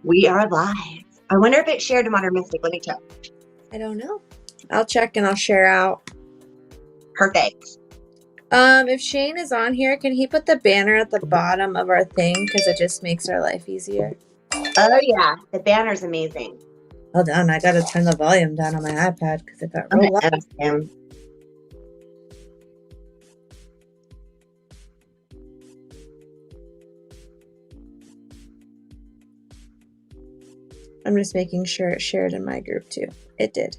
We are live. I wonder if it's shared to Modern Mystic. Let me check. I don't know. I'll check and I'll share out. Perfect. If Shane is on here, can he put the banner at the bottom of our thing? Because it just makes our life easier. Oh, yeah. The banner's amazing. Hold on. I got to turn the volume down on my iPad because it got real loud. Ask him. I'm just making sure it's shared in my group too. It did.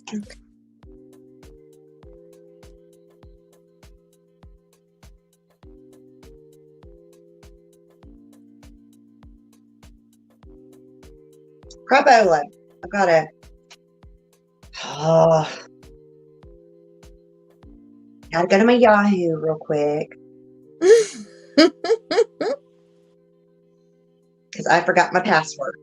Okay. Crapola. I've got it. Oh. Gotta go to my Yahoo real quick. Because I forgot my password.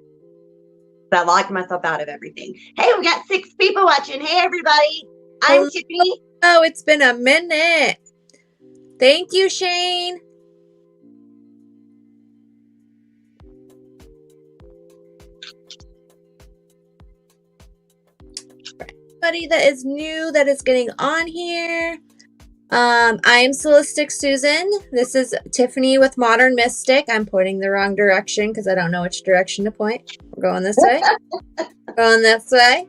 But I locked myself out of everything. Hey, we got 6 people watching. Hey, everybody. I'm Tiffany. Oh, it's been a minute. Thank you, Shane. For anybody that is new, that is getting on here, I'm Celestic Susan. This is Tiffany with Modern Mystic. I'm pointing the wrong direction because I don't know which direction to point. We're going this way. Going this way.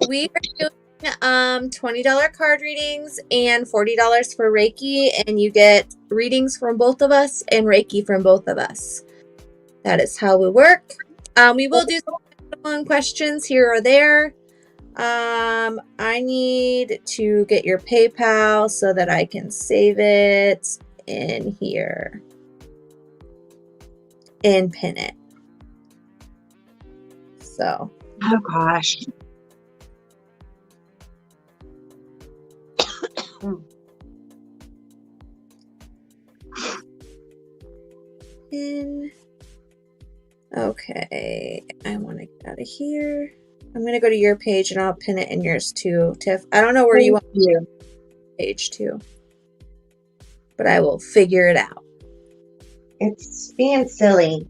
We are doing $20 card readings and $40 for Reiki, and you get readings from both of us and Reiki from both of us. That is how we work. We will do some questions here or there. I need to get your PayPal so that I can save it in here and pin it. So. Oh, gosh. Pin. Okay. I want to get out of here. I'm going to go to your page and I'll pin it in yours too, Tiff. I don't know where you want your page to, but I will figure it out. It's being silly.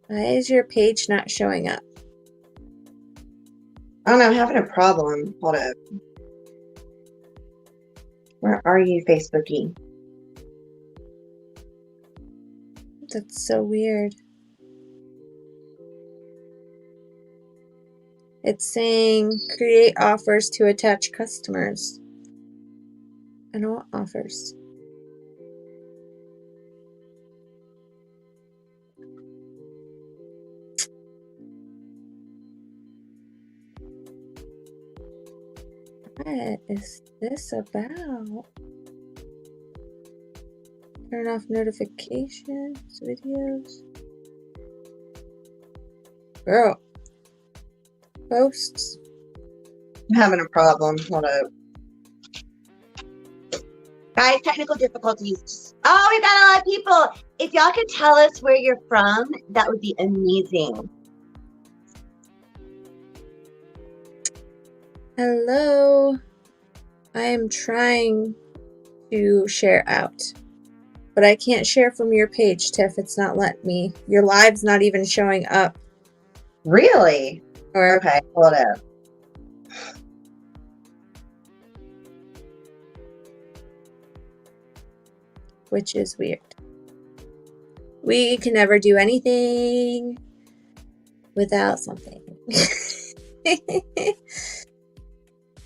Why is your page not showing up? I don't know. I'm having a problem. Hold up. Where are you, Facebooky? That's so weird. It's saying create offers to attach customers. I don't want offers. What is this about? Turn off notifications, videos. Girl. Posts. I'm having a problem. Hold up. Guys, technical difficulties. Oh, we got a lot of people. If y'all could tell us where you're from, that would be amazing. Hello. I am trying to share out, but I can't share from your page, Tiff. It's not letting me. Your live's not even showing up. Really? Or okay, hold up. Which is weird. We can never do anything without something.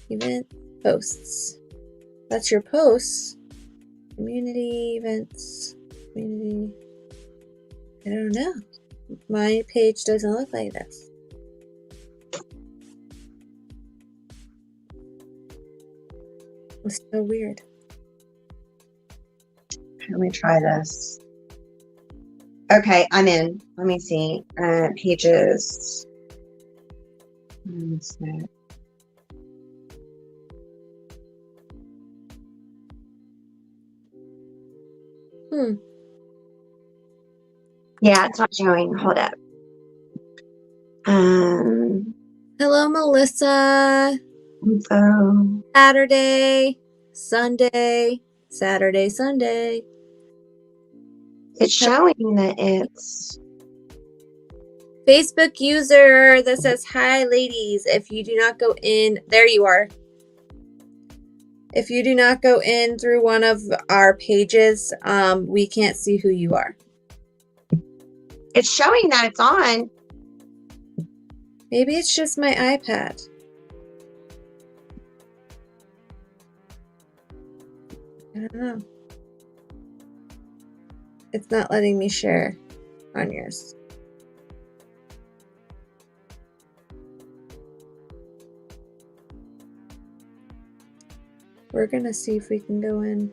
Event posts. That's your posts. Community events. Community. I don't know. My page doesn't look like this. It's so weird. Let me try this. Okay, I'm in. Let me see. Pages. Let's see. Yeah, it's not showing. Hold up. Hello, Melissa. info. Saturday, Sunday, Saturday, Sunday. It's showing that it's Facebook user that says, hi, ladies. If you do not go in, there you are. If you do not go in through one of our pages, we can't see who you are. it's showing that it's on. Maybe it's just my iPad. I don't know. It's not letting me share on yours. We're gonna see if we can go in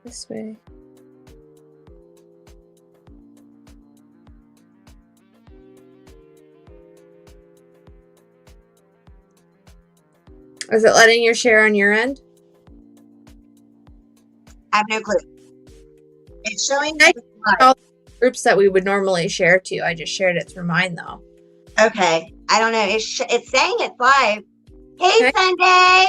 this way. Is it letting you share on your end? I have no clue. It's showing all the groups that we would normally share to. I just shared it through mine though. Okay. I don't know. It's saying it's live. Hey, Okay. Sunday.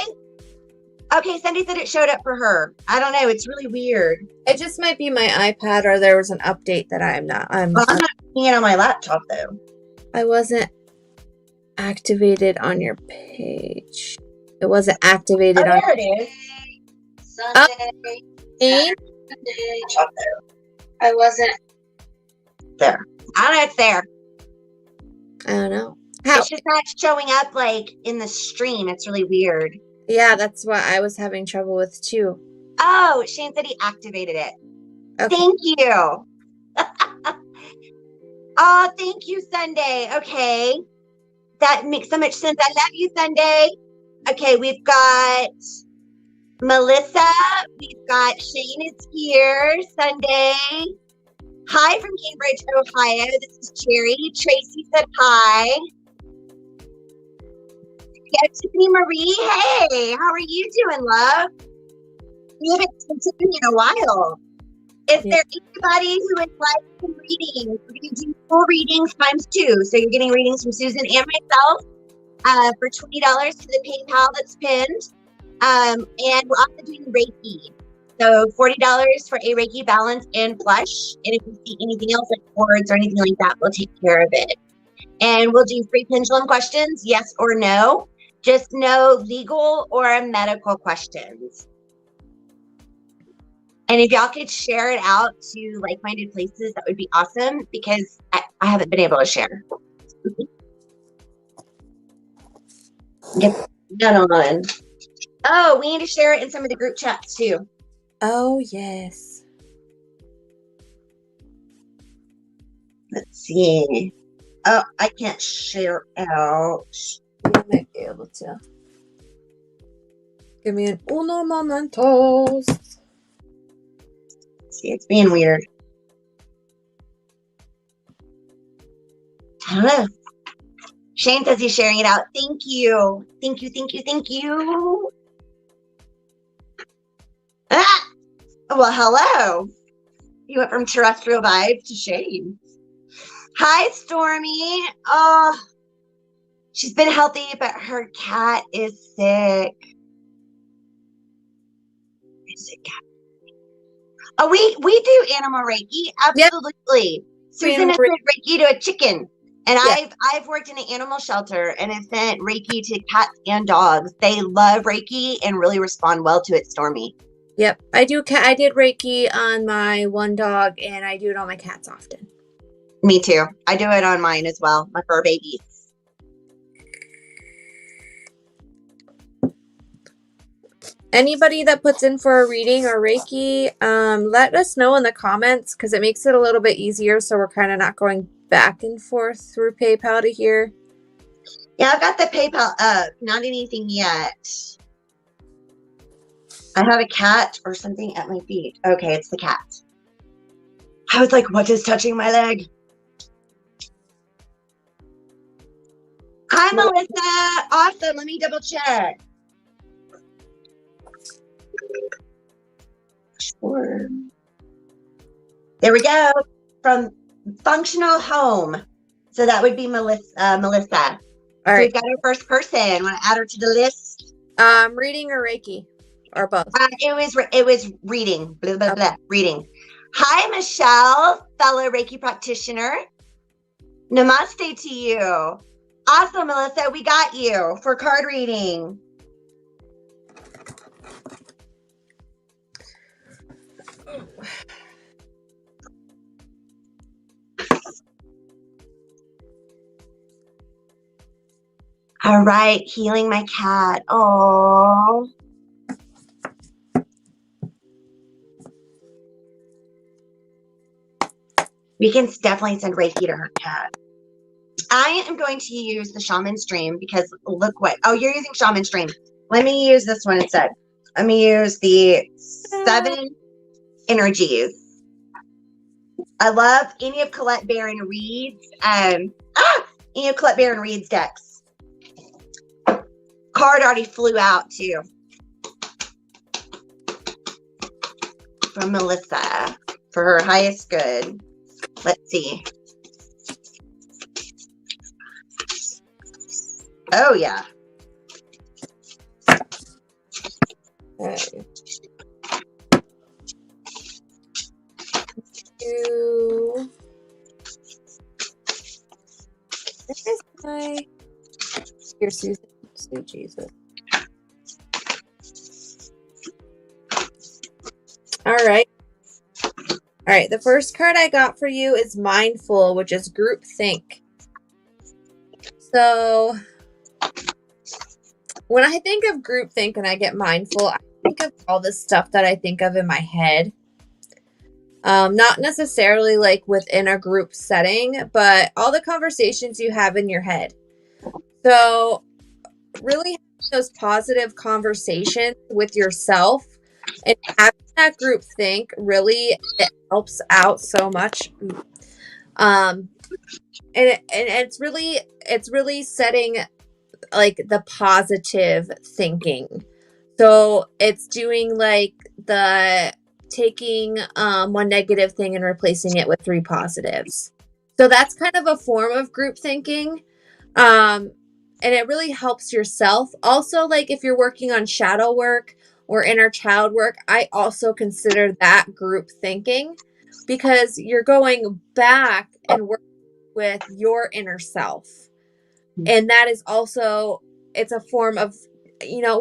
Okay, Sunday said it showed up for her. I don't know. It's really weird. It just might be my iPad, or there was an update that I'm not seeing it on my laptop though. I wasn't activated on your page. It wasn't activated on. There it is. Sunday. Sunday. I wasn't there. I don't know. It's there. I don't know. How? It's just not showing up like in the stream. It's really weird. Yeah, that's what I was having trouble with too. Oh, Shane said he activated it. Okay. Thank you. Oh, thank you, Sunday. Okay. That makes so much sense. I love you, Sunday. Okay, we've got Melissa. We've got Shane is here. Sunday. Hi from Cambridge, Ohio. This is Cherry. Tracy said hi. Yeah, Tiffany Marie. Hey, how are you doing, love? We haven't seen Tiffany in a while. Is there anybody who would like some readings? We're going to do 4 readings times 2. So you're getting readings from Susan and myself for $20 to the PayPal that's pinned. And we're also doing Reiki. So $40 for a Reiki balance and flush. And if you see anything else like cords or anything like that, we'll take care of it. And we'll do free pendulum questions, yes or no. Just no legal or medical questions. And if y'all could share it out to like-minded places, that would be awesome, because I haven't been able to share. Get that on. Oh, we need to share it in some of the group chats too. Oh, yes. Let's see. Oh, I can't share out. You might be able to. Give me an uno momentos. See, it's being weird. I don't know. Shane says he's sharing it out. Thank you. Thank you, thank you, thank you. Ah! Well, hello. You went from terrestrial vibe to Shane. Hi, Stormy. Oh, she's been healthy, but her cat is sick. Is it cat? Oh, we do animal Reiki. Absolutely. Yep. Susan has sent Reiki to a chicken. And yep. I've worked in an animal shelter and have sent Reiki to cats and dogs. They love Reiki and really respond well to it, Stormy. Yep. I did Reiki on my one dog, and I do it on my cats often. Me too. I do it on mine as well, my fur babies. Anybody that puts in for a reading or Reiki, let us know in the comments, because it makes it a little bit easier, so we're kind of not going back and forth through PayPal to here. Yeah, I've got the PayPal up. Not anything yet. I have a cat or something at my feet. Okay, it's the cat. I was like, what is touching my leg? Hi, Melissa. Awesome. Let me double check. Sure. There we go. From Functional Home. So that would be Melissa. All So right. we've got our first person. Want to add her to the list? Reading or Reiki? Or both? It was reading. Blah, blah, blah, reading. Hi, Michelle, fellow Reiki practitioner. Namaste to you. Awesome, Melissa. We got you for card reading. All right, healing my cat. Oh. We can definitely send Reiki to her cat. I am going to use the shaman stream because look what, oh, you're using shaman stream. Let me use this one instead. Let me use the 7 energies. I love any of Colette Baron Reed's, any of Colette Baron Reed's decks. Card already flew out too. From Melissa for her highest good. Let's see. Oh, yeah. Okay. Here, Susan. Sweet Jesus. All right. All right. The first card I got for you is Mindful, which is group think. So when I think of group think and I get mindful, I think of all the stuff that I think of in my head. Not necessarily like within a group setting, but all the conversations you have in your head. So really those positive conversations with yourself and having that group think really, it helps out so much. And it's really setting like the positive thinking. So it's doing like the taking one negative thing and replacing it with 3 positives. So that's kind of a form of group thinking. And it really helps yourself. Also, like if you're working on shadow work or inner child work, I also consider that group thinking because you're going back and working with your inner self. And that is also, it's a form of,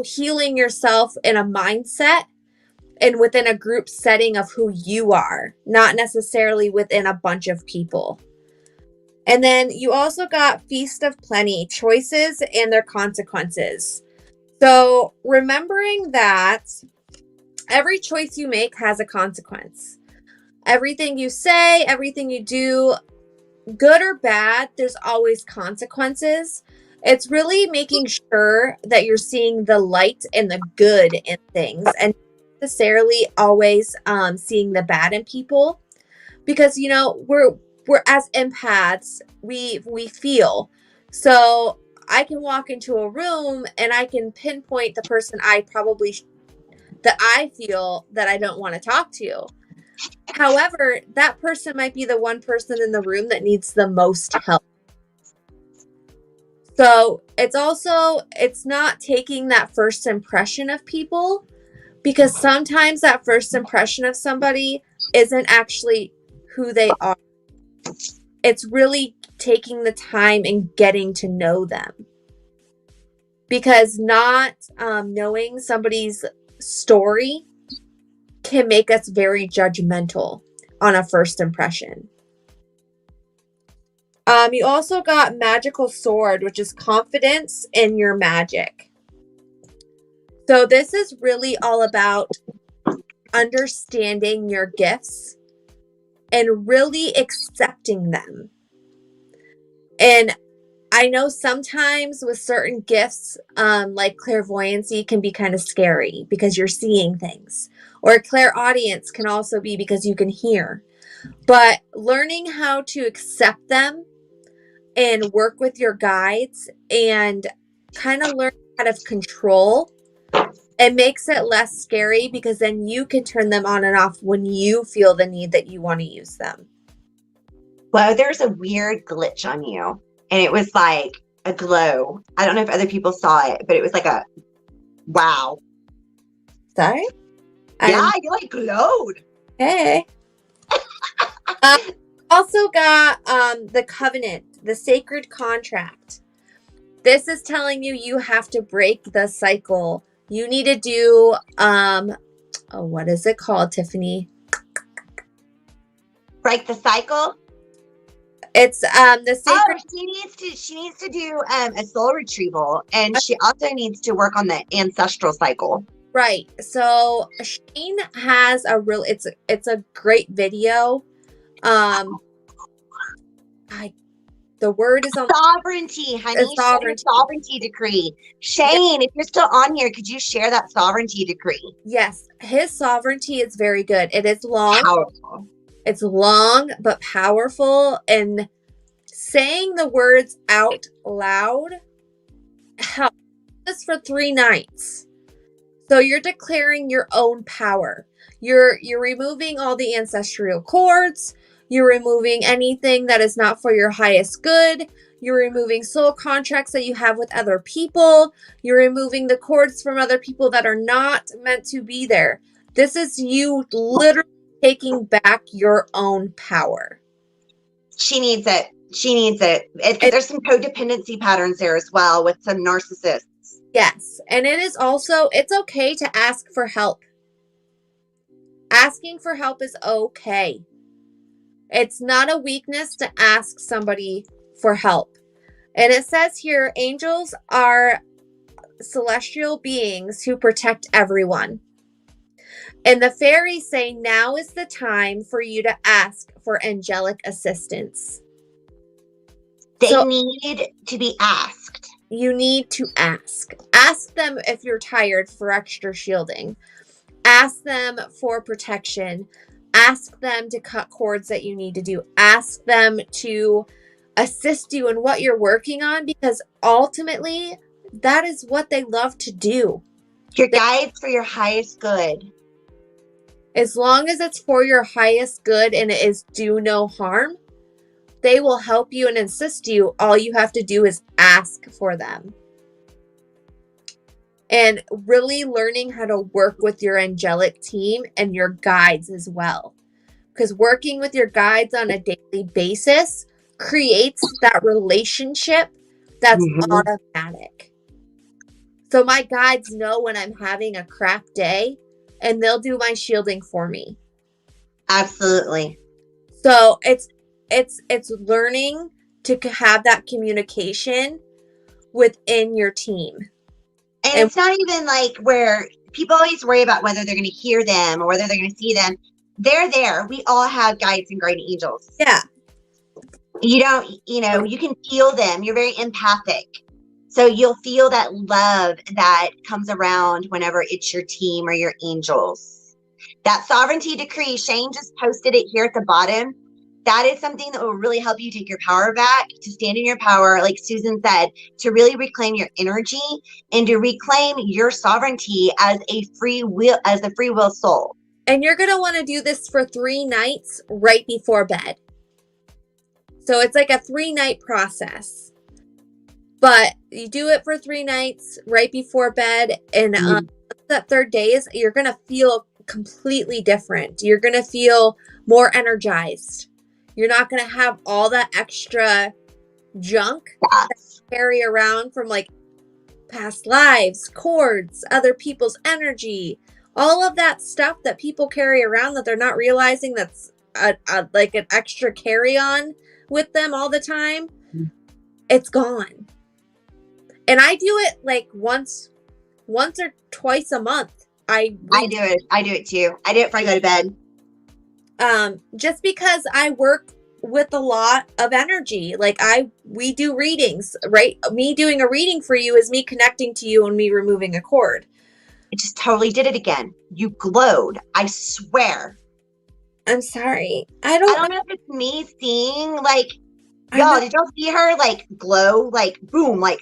healing yourself in a mindset and within a group setting of who you are, not necessarily within a bunch of people. And then you also got Feast of Plenty, choices and their consequences. So remembering that every choice you make has a consequence. Everything you say, everything you do, good or bad, there's always consequences. It's really making sure that you're seeing the light and the good in things and necessarily always seeing the bad in people, because we're as empaths, we feel. So I can walk into a room and I can pinpoint the person that I feel that I don't want to talk to. However, that person might be the one person in the room that needs the most help. So it's not taking that first impression of people, because sometimes that first impression of somebody isn't actually who they are. It's really taking the time and getting to know them. Because not knowing somebody's story can make us very judgmental on a first impression. You also got Magical Sword, which is confidence in your magic. So this is really all about understanding your gifts and really accepting them. And I know sometimes with certain gifts, like clairvoyancy can be kind of scary because you're seeing things, or clairaudience can also be because you can hear. But learning how to accept them and work with your guides and kind of learn how to control, it makes it less scary, because then you can turn them on and off when you feel the need that you want to use them. Well, there's a weird glitch on you. And it was like a glow. I don't know if other people saw it, but it was like a wow. Sorry? Yeah, you like glowed. Hey. Also got the covenant, the sacred contract. This is telling you have to break the cycle. You need to do what is it called, Tiffany? Break the cycle. It's the sacred. She needs to do a soul retrieval, and she also needs to work on the ancestral cycle. Right. So Shane has it's a great video. The word is on sovereignty, honey. Sovereignty decree. Shane, if you're still on here, could you share that sovereignty decree? Yes, his sovereignty is very good. It is long. Powerful. It's long but powerful, and saying the words out loud helps. This for 3 nights. So you're declaring your own power. You're removing all the ancestral cords. You're removing anything that is not for your highest good. You're removing soul contracts that you have with other people. You're removing the cords from other people that are not meant to be there. This is you literally taking back your own power. She needs it. There's some codependency patterns there as well with some narcissists. Yes. And it's okay to ask for help. Asking for help is okay. It's not a weakness to ask somebody for help. And it says here, angels are celestial beings who protect everyone. And the fairies say now is the time for you to ask for angelic assistance. They need to be asked. You need to ask. Ask them if you're tired for extra shielding. Ask them for protection. Ask them to cut cords that you need to do. Ask them to assist you in what you're working on, because ultimately that is what they love to do. Your guides for your highest good. As long as it's for your highest good and it is do no harm, they will help you and assist you. All you have to do is ask for them. And really learning how to work with your angelic team and your guides as well. Because working with your guides on a daily basis creates that relationship that's automatic. So my guides know when I'm having a crap day, and they'll do my shielding for me. Absolutely. So it's learning to have that communication within your team. And it's not even like where people always worry about whether they're going to hear them or whether they're going to see them. They're there. We all have guides and guardian angels. Yeah. You can feel them. You're very empathic. So you'll feel that love that comes around whenever it's your team or your angels. That sovereignty decree, Shane just posted it here at the bottom. That is something that will really help you take your power back, to stand in your power, like Susan said, to really reclaim your energy and to reclaim your sovereignty as a free will soul. And you're going to want to do this for 3 nights right before bed. So it's like a 3-night process. But you do it for 3 nights right before bed. And that 3rd day you're going to feel completely different. You're going to feel more energized. You're not going to have all that extra junk that you carry around from like past lives, cords, other people's energy, all of that stuff that people carry around that they're not realizing that's like an extra carry-on with them all the time. It's gone. And I do it like once or twice a month. I do it too. I do it before I go to bed. Just because I work with a lot of energy. Like we do readings, right? Me doing a reading for you is me connecting to you and me removing a cord. I just totally did it again. You glowed. I swear. I'm sorry. I don't know if it's me seeing like, y'all, did y'all see her like glow, like boom, like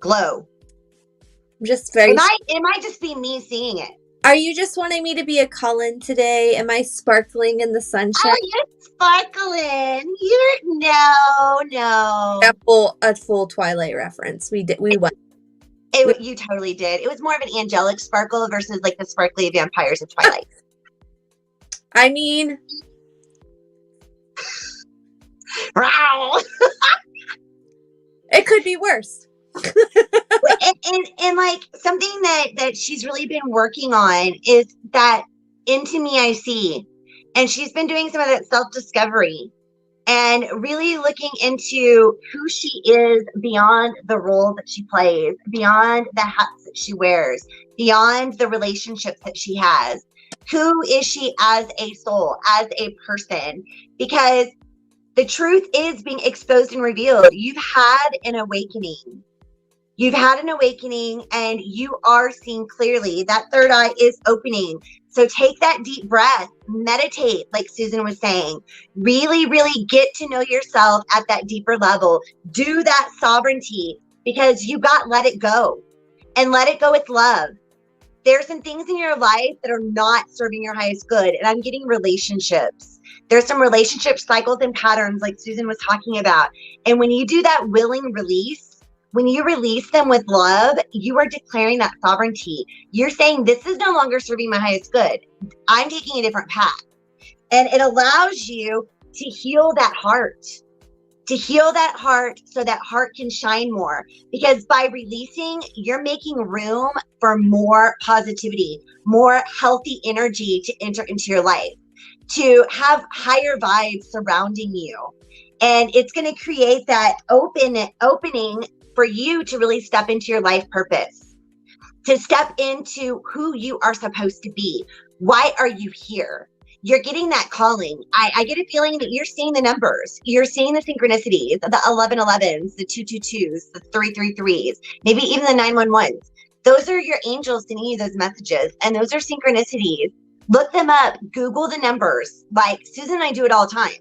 glow? Just very. It might just be me seeing it. Are you just wanting me to be a Cullen today? Am I sparkling in the sunshine? Oh, you're sparkling. You're no. A full Twilight reference. We went. You totally did. It was more of an angelic sparkle versus like the sparkly vampires of Twilight. I mean, Wow. it could be worse. and like something that she's really been working on is that into me I see. And she's been doing some of that self-discovery and really looking into who she is beyond the role that she plays, beyond the hats that she wears, beyond the relationships that she has. Who is she as a soul, as a person? Because the truth is being exposed and revealed. You've had an awakening. You've had an awakening and you are seeing clearly. That third eye is opening. So take that deep breath, meditate, like Susan was saying. Really, really get to know yourself at that deeper level. Do that sovereignty because you got let it go and let it go with love. There's some things in your life that are not serving your highest good. And I'm getting relationships. There's some relationship cycles and patterns like Susan was talking about. And when you do that willing release, when you release them with love, you are declaring that sovereignty. You're saying, this is no longer serving my highest good. I'm taking a different path. And it allows you to heal that heart, so that heart can shine more. Because by releasing, you're making room for more positivity, more healthy energy to enter into your life, to have higher vibes surrounding you. And it's going to create that opening for you to really step into your life purpose, to step into who you are supposed to be. Why are you here? You're getting that calling. I get a feeling that you're seeing the numbers. You're seeing the synchronicities, the 1111s, the 222s, the 333s, maybe even the 911s. Those are your angels sending you those messages. And those are synchronicities. Look them up. Google the numbers. Like Susan and I do it all the time.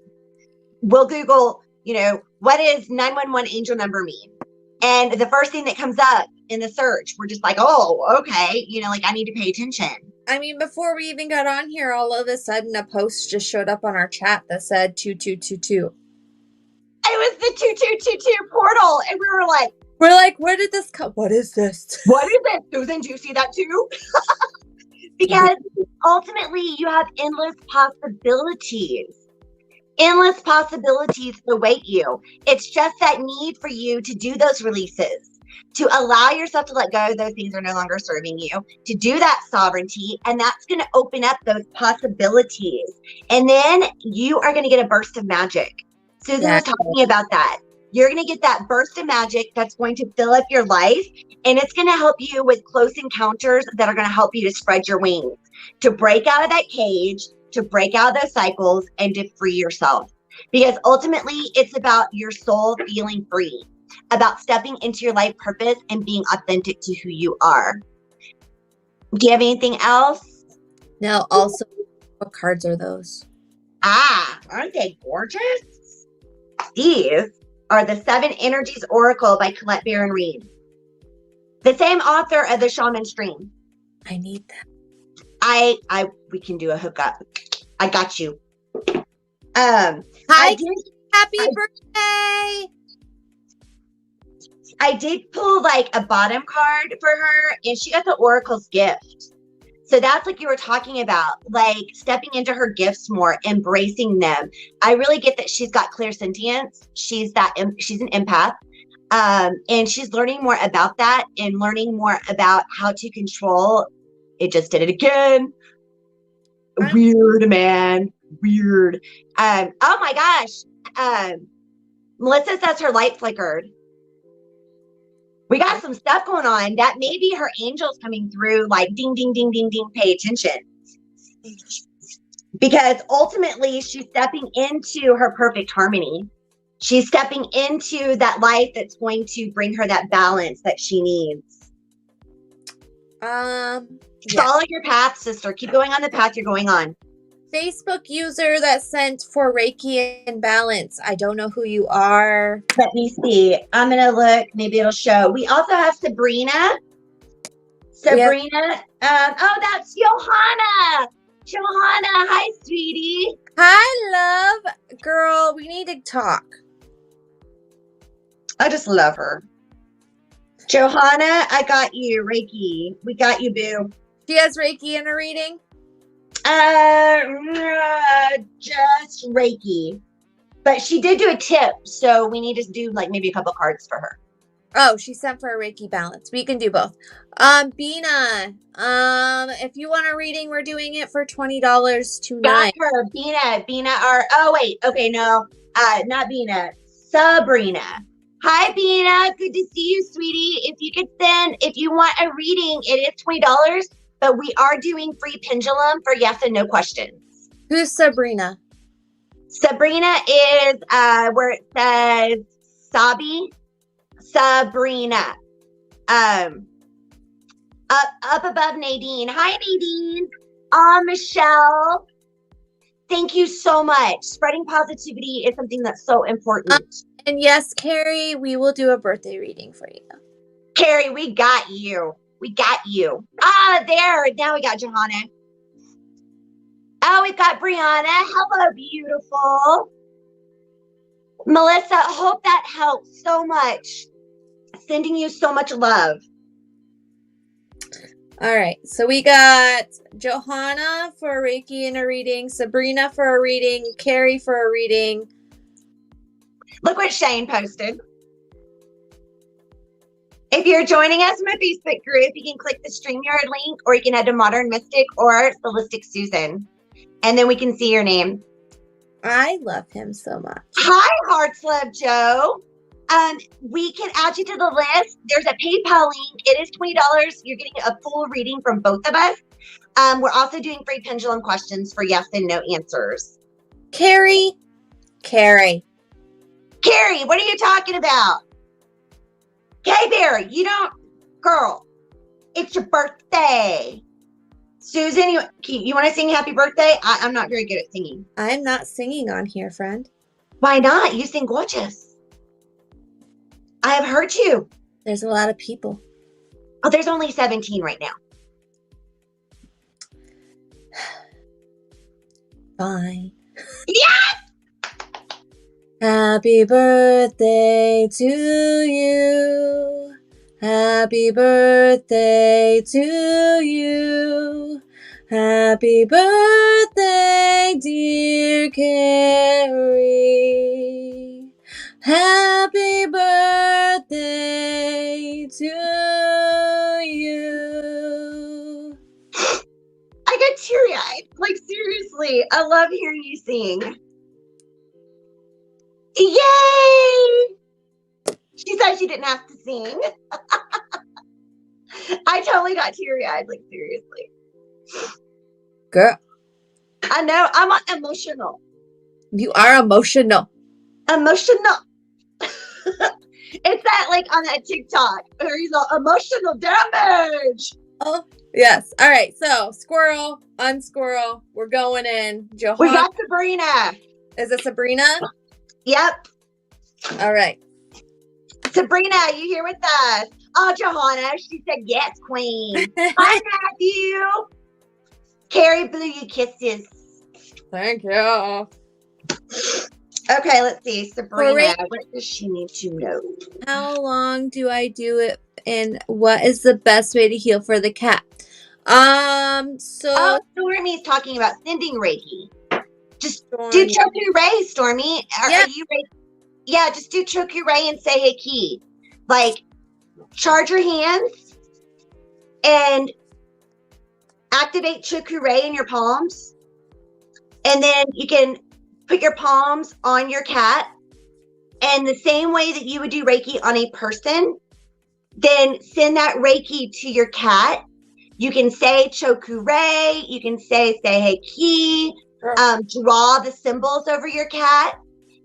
We'll Google, what does 911 angel number mean? And the first thing that comes up in the search, we're just like, oh, okay. I need to pay attention. I mean, before we even got on here, all of a sudden a post just showed up on our chat that said 2222. It was the 2222 portal. And we're like, where did this come? What is this? What is it, Susan? Do you see that too? Because ultimately you have endless possibilities. Endless possibilities await you. It's just that need for you to do those releases, to allow yourself to let go of those things that are no longer serving you, to do that sovereignty, and that's going to open up those possibilities. And then you are going to get a burst of magic. Susan was talking about that. You're going to get that burst of magic that's going to fill up your life, and it's going to help you with close encounters that are going to help you to spread your wings, to break out of that cage, to break out of those cycles, and to free yourself. Because ultimately, it's about your soul feeling free, about stepping into your life purpose and being authentic to who you are. Do you have anything else? No, also, what cards are those? Aren't they gorgeous? These are the 7 Energies Oracle by Colette Baron Reed, the same author of The Shaman's Dream. I need that. We can do a hookup. I got you. Hi, happy birthday. I did pull like a bottom card for her, and she got the Oracle's gift. So that's like you were talking about, like stepping into her gifts more, embracing them. I really get that she's got clairsentience. She's an empath. And she's learning more about that and learning more about how to control. It just did it again. Weird, man. Weird. Oh my gosh. Melissa says her light flickered. We got some stuff going on. That may be her angels coming through, like ding, ding, ding, ding, ding, pay attention. Because ultimately she's stepping into her perfect harmony. She's stepping into that life that's going to bring her that balance that she needs. Follow your path, sister. Keep going on the path you're going on. Facebook user that sent for Reiki and balance. I don't know who you are. Let me see. I'm going to look. Maybe it'll show. We also have Sabrina. Yep. Sabrina. Oh, that's Johanna. Johanna, hi, sweetie. Hi, love. Girl, we need to talk. I just love her. Johanna, I got you. Reiki. We got you, boo. She has Reiki in her reading? Just Reiki. But she did do a tip, so we need to do like maybe a couple cards for her. Oh, she sent for a Reiki balance. We can do both. Bina, if you want a reading, we're doing it for $20 tonight. Got her. Bina, oh wait, okay, no. Not Bina. Sabrina. Hi, Bina. Good to see you, sweetie. If you want a reading, it is $20, but we are doing free pendulum for yes and no questions. Who's Sabrina? Sabrina is where it says Sabrina. Up above Nadine. Hi, Nadine. Michelle. Thank you so much. Spreading positivity is something that's so important. And yes, Carrie, we will do a birthday reading for you. Carrie, we got you. We got you. There. Now we got Johanna. Oh, we've got Brianna. Hello, beautiful. Melissa, hope that helps so much. Sending you so much love. All right. So we got Johanna for Reiki in a reading, Sabrina for a reading, Carrie for a reading. Look what Shane posted. If you're joining us from a Facebook group, you can click the StreamYard link, or you can head to Modern Mystic or Holistic Susan, and then we can see your name. I love him so much. Hi, Hearts Love Joe. We can add you to the list. There's a PayPal link. It is $20. You're getting a full reading from both of us. We're also doing free pendulum questions for yes and no answers. Carrie, what are you talking about? Hey, Barry, girl, it's your birthday. Susan, you want to sing happy birthday? I'm not very good at singing. I'm not singing on here, friend. Why not? You sing gorgeous. I have heard you. There's a lot of people. Oh, there's only 17 right now. Fine. Yes! Happy birthday to you. Happy birthday to you. Happy birthday, dear Carrie. Happy birthday to you. I get teary-eyed. Like, seriously, I love hearing you sing. Yay! She said she didn't have to sing. I totally got teary-eyed, like, seriously. Girl. I know, I'm emotional. You are emotional. Emotional. It's that, like, on that TikTok, where he's all emotional damage. Oh, yes. All right. So, squirrel, unsquirrel. We're going in. Johanna. We got Sabrina. Is it Sabrina? Yep. All right. Sabrina, you here with us? Oh, Johanna. She said, yes, queen. Hi, Matthew. Carrie blew you kisses. Thank you. Okay, let's see. Sabrina, what does she need to know? How long do I do it, and what is the best way to heal for the cat? Stormy's talking about sending Reiki. Just do Choku Ray, Stormy. Are you ready? Yeah, just do Choku Ray and say hey key. Like, charge your hands and activate Choku Ray in your palms. And then you can put your palms on your cat. And the same way that you would do Reiki on a person, then send that Reiki to your cat. You can say Choku Ray. You can say hey key. Draw the symbols over your cat.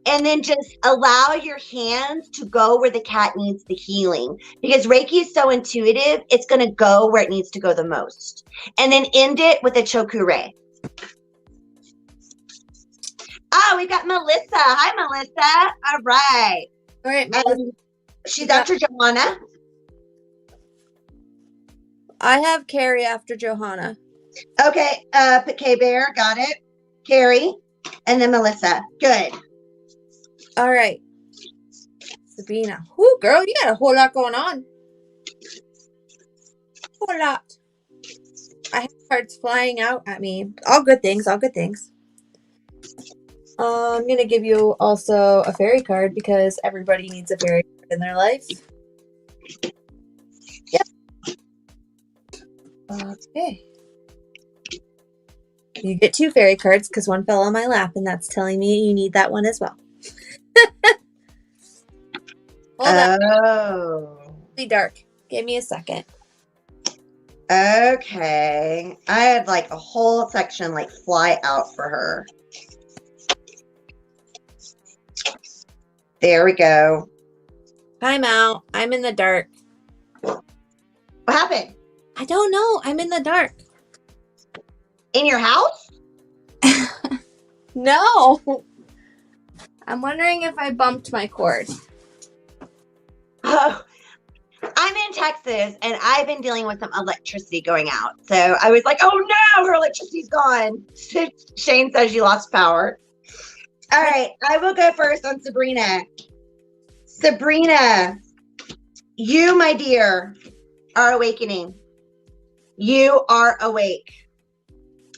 And then just allow your hands to go where the cat needs the healing. Because Reiki is so intuitive, it's going to go where it needs to go the most. And then end it with a Choku Ray. Oh, we got Melissa. Hi, Melissa. All right. All right, Melissa. She's after Johanna. I have Carrie after Johanna. Okay, put K-Bear, got it. Carrie, and then Melissa. Good. All right. Sabina. Whoo, girl, you got a whole lot going on. Whole lot. I have cards flying out at me. All good things, all good things. I'm going to give you also a fairy card because everybody needs a fairy card in their life. Yep. Okay. You get 2 fairy cards because one fell on my lap, and that's telling me you need that one as well. Hold on. Oh. Be dark. Give me a second. Okay. I had like a whole section like fly out for her. There we go. I'm out. I'm in the dark. What happened? I don't know. I'm in the dark. In your house? No. I'm wondering if I bumped my cord. Oh, I'm in Texas and I've been dealing with some electricity going out. So I was like, oh no, her electricity's gone. Shane says you lost power. All right, I will go first on Sabrina. Sabrina, you, my dear, are awakening. You are awake.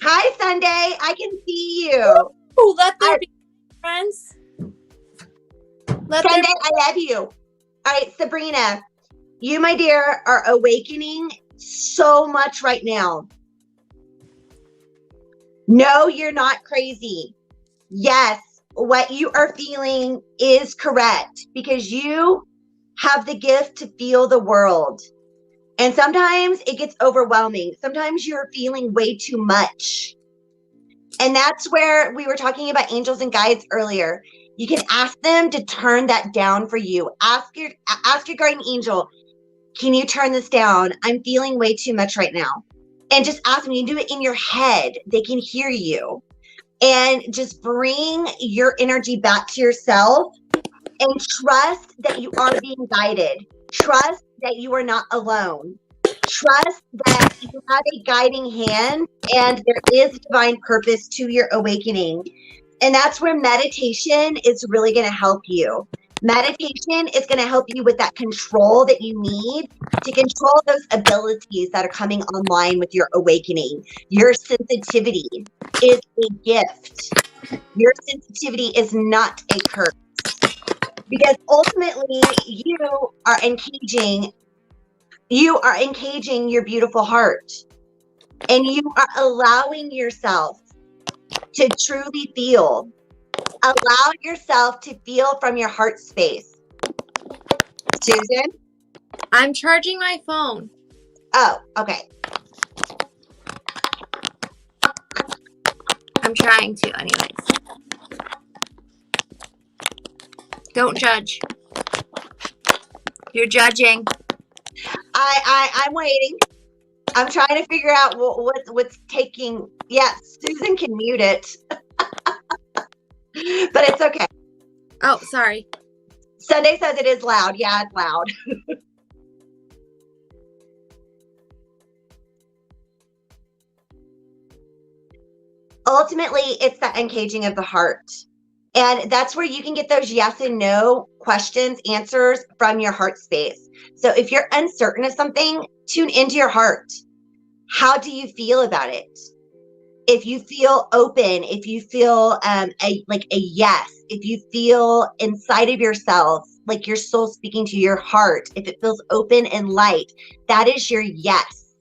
Hi, Sunday. I can see you. Oh, let there be friends. Sunday, I love you. All right, Sabrina, you, my dear, are awakening so much right now. No, you're not crazy. Yes, what you are feeling is correct because you have the gift to feel the world. And sometimes it gets overwhelming. Sometimes you're feeling way too much. And that's where we were talking about angels and guides earlier. You can ask them to turn that down for you. Ask your guardian angel, can you turn this down? I'm feeling way too much right now. And just ask them. You can do it in your head. They can hear you. And just bring your energy back to yourself and trust that you are being guided. Trust that you are not alone. Trust that you have a guiding hand and there is divine purpose to your awakening. And that's where meditation is really going to help you. Meditation is going to help you with that control that you need to control those abilities that are coming online with your awakening. Your sensitivity is a gift. Your sensitivity is not a curse. Because ultimately you are encaging your beautiful heart. And you are allowing yourself to truly feel. Allow yourself to feel from your heart space. Susan? I'm charging my phone. Oh, okay. I'm trying to anyways. Don't judge. You're judging. I'm waiting. I'm trying to figure out what's taking. Yeah, Susan can mute it. But it's okay. Oh, sorry. Sunday says it is loud. Yeah, it's loud. Ultimately, it's that encaging of the heart. And that's where you can get those yes and no questions, answers from your heart space. So if you're uncertain of something, tune into your heart. How do you feel about it? If you feel open, if you feel a yes, if you feel inside of yourself, like your soul speaking to your heart, if it feels open and light, that is your yes.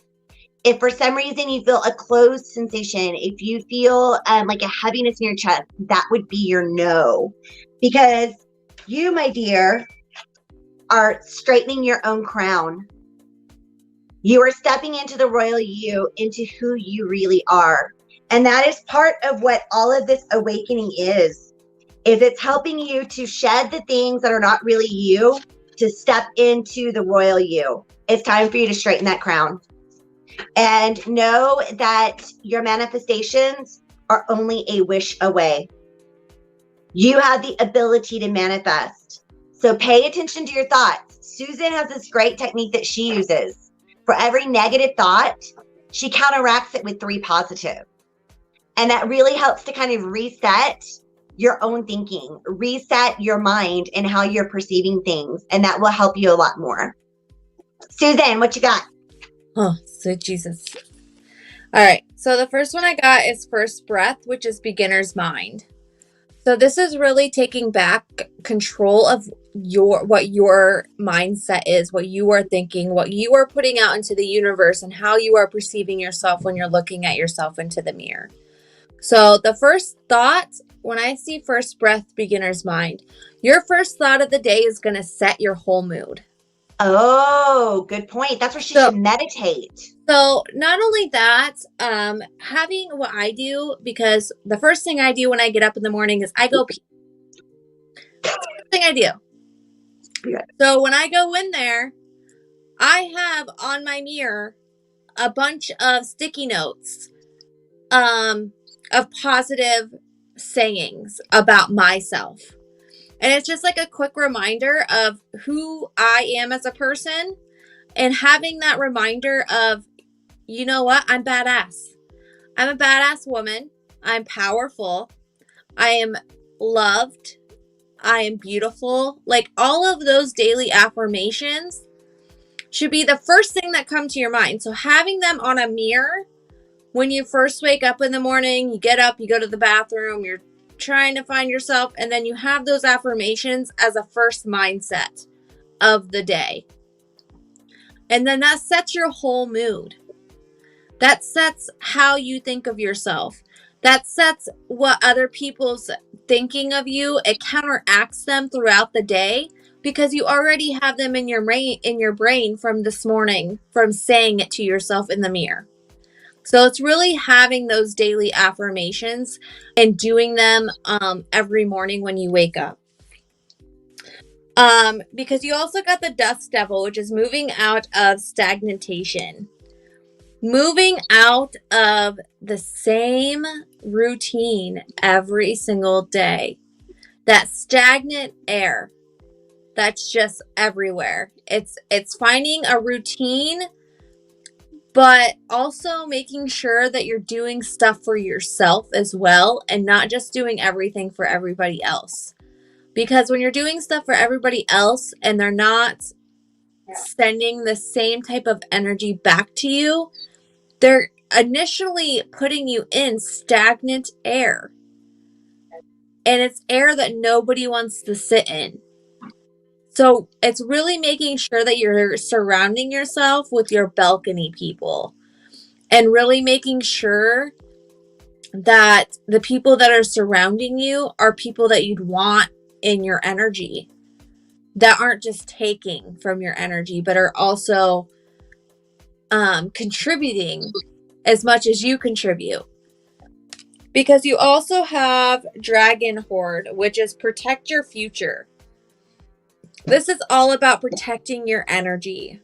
If for some reason you feel a closed sensation, if you feel like a heaviness in your chest, that would be your no. Because you, my dear, are straightening your own crown. You are stepping into the royal you, into who you really are. And that is part of what all of this awakening is it's helping you to shed the things that are not really you, to step into the royal you. It's time for you to straighten that crown. And know that your manifestations are only a wish away. You have the ability to manifest. So pay attention to your thoughts. Susan has this great technique that she uses For every negative thought, she counteracts it with 3 positive. And that really helps to kind of reset your own thinking, reset your mind and how you're perceiving things. And that will help you a lot more. Susan, what you got? Oh, sweet Jesus. All right. So the first one I got is first breath, which is beginner's mind. So this is really taking back control of what your mindset is, what you are thinking, what you are putting out into the universe, and how you are perceiving yourself when you're looking at yourself into the mirror. So the first thought, when I see first breath, beginner's mind, your first thought of the day is going to set your whole mood. Oh, good point. That's where she should meditate. So not only that, having what I do, because the first thing I do when I get up in the morning is I go pee. That's the first thing I do. Yeah. So when I go in there, I have on my mirror a bunch of sticky notes of positive sayings about myself. And it's just like a quick reminder of who I am as a person, and having that reminder of, you know what? I'm badass. I'm a badass woman. I'm powerful. I am loved. I am beautiful. Like, all of those daily affirmations should be the first thing that come to your mind. So having them on a mirror when you first wake up in the morning, you get up, you go to the bathroom, you're trying to find yourself, and then you have those affirmations as a first mindset of the day. And then that sets your whole mood. That sets how you think of yourself. That sets what other people's thinking of you. It counteracts them throughout the day because you already have them in your brain from this morning, from saying it to yourself in the mirror. So it's really having those daily affirmations and doing them every morning when you wake up. Because you also got the dust devil, which is moving out of stagnation. Moving out of the same routine every single day. That stagnant air that's just everywhere. It's finding a routine, but also making sure that you're doing stuff for yourself as well, and not just doing everything for everybody else. Because when you're doing stuff for everybody else and they're not sending the same type of energy back to you, they're initially putting you in stagnant air. And it's air that nobody wants to sit in. So it's really making sure that you're surrounding yourself with your balcony people. And really making sure that the people that are surrounding you are people that you'd want in your energy. That aren't just taking from your energy, but are also contributing as much as you contribute. Because you also have Dragon Horde, which is protect your future. This is all about protecting your energy.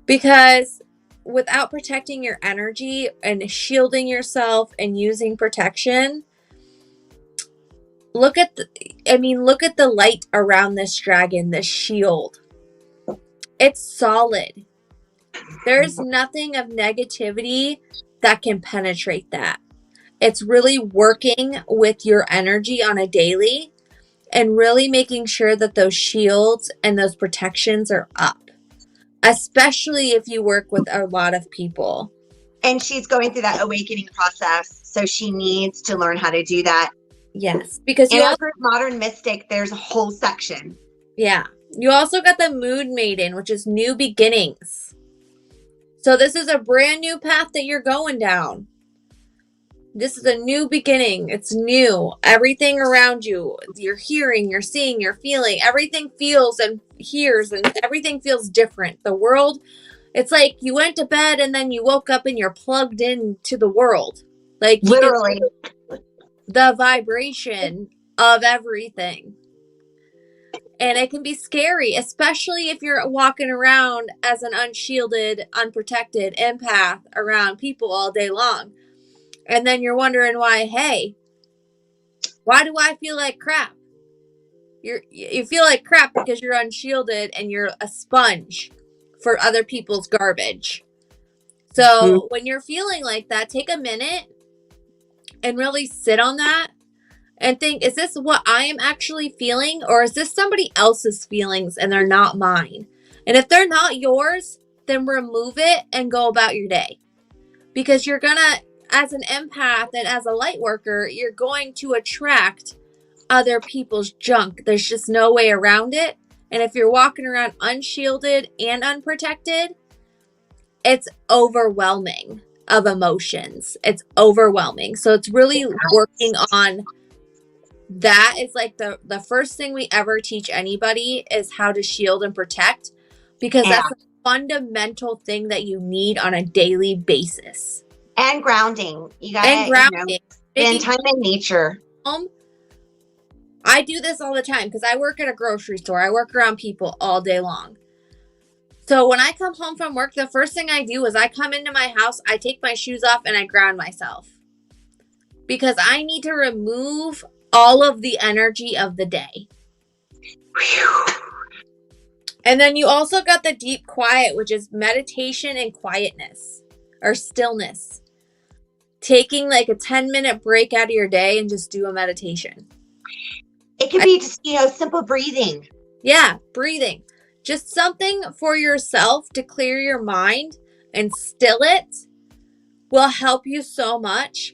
Because without protecting your energy and shielding yourself and using protection, look at the light around this dragon, this shield. It's solid. There's nothing of negativity that can penetrate that. It's really working with your energy on a daily and really making sure that those shields and those protections are up, especially if you work with a lot of people. And she's going through that awakening process, so she needs to learn how to do that. Yes, because in our group, Modern Mystic, there's a whole section. Yeah. You also got the Moon Maiden, which is new beginnings. So this is a brand new path that you're going down. This is a new beginning. It's new. Everything around you, you're hearing, you're seeing, you're feeling. Everything feels and hears, and everything feels different. The world, it's like you went to bed and then you woke up and you're plugged into the world. Like, literally. The vibration of everything. And it can be scary, especially if you're walking around as an unshielded, unprotected empath around people all day long. And then you're wondering why do I feel like crap? You feel like crap because you're unshielded and you're a sponge for other people's garbage. So when you're feeling like that, take a minute and really sit on that and think, is this what I am actually feeling, or is this somebody else's feelings and they're not mine? And if they're not yours, then remove it and go about your day. Because you're gonna, as an empath and as a light worker, you're going to attract other people's junk. There's just no way around it. And if you're walking around unshielded and unprotected, it's overwhelming of emotions. It's overwhelming. So it's really working on that. Is like the first thing we ever teach anybody is how to shield and protect, because that's a fundamental thing that you need on a daily basis. And grounding. You gotta spend time in nature. I do this all the time because I work at a grocery store. I work around people all day long. So when I come home from work, the first thing I do is I come into my house, I take my shoes off, and I ground myself. Because I need to remove all of the energy of the day. Whew. And then you also got the deep quiet, which is meditation and quietness or stillness. Taking like a 10-minute break out of your day and just do a meditation. It could be just, simple breathing. Yeah, breathing. Just something for yourself to clear your mind and still it will help you so much.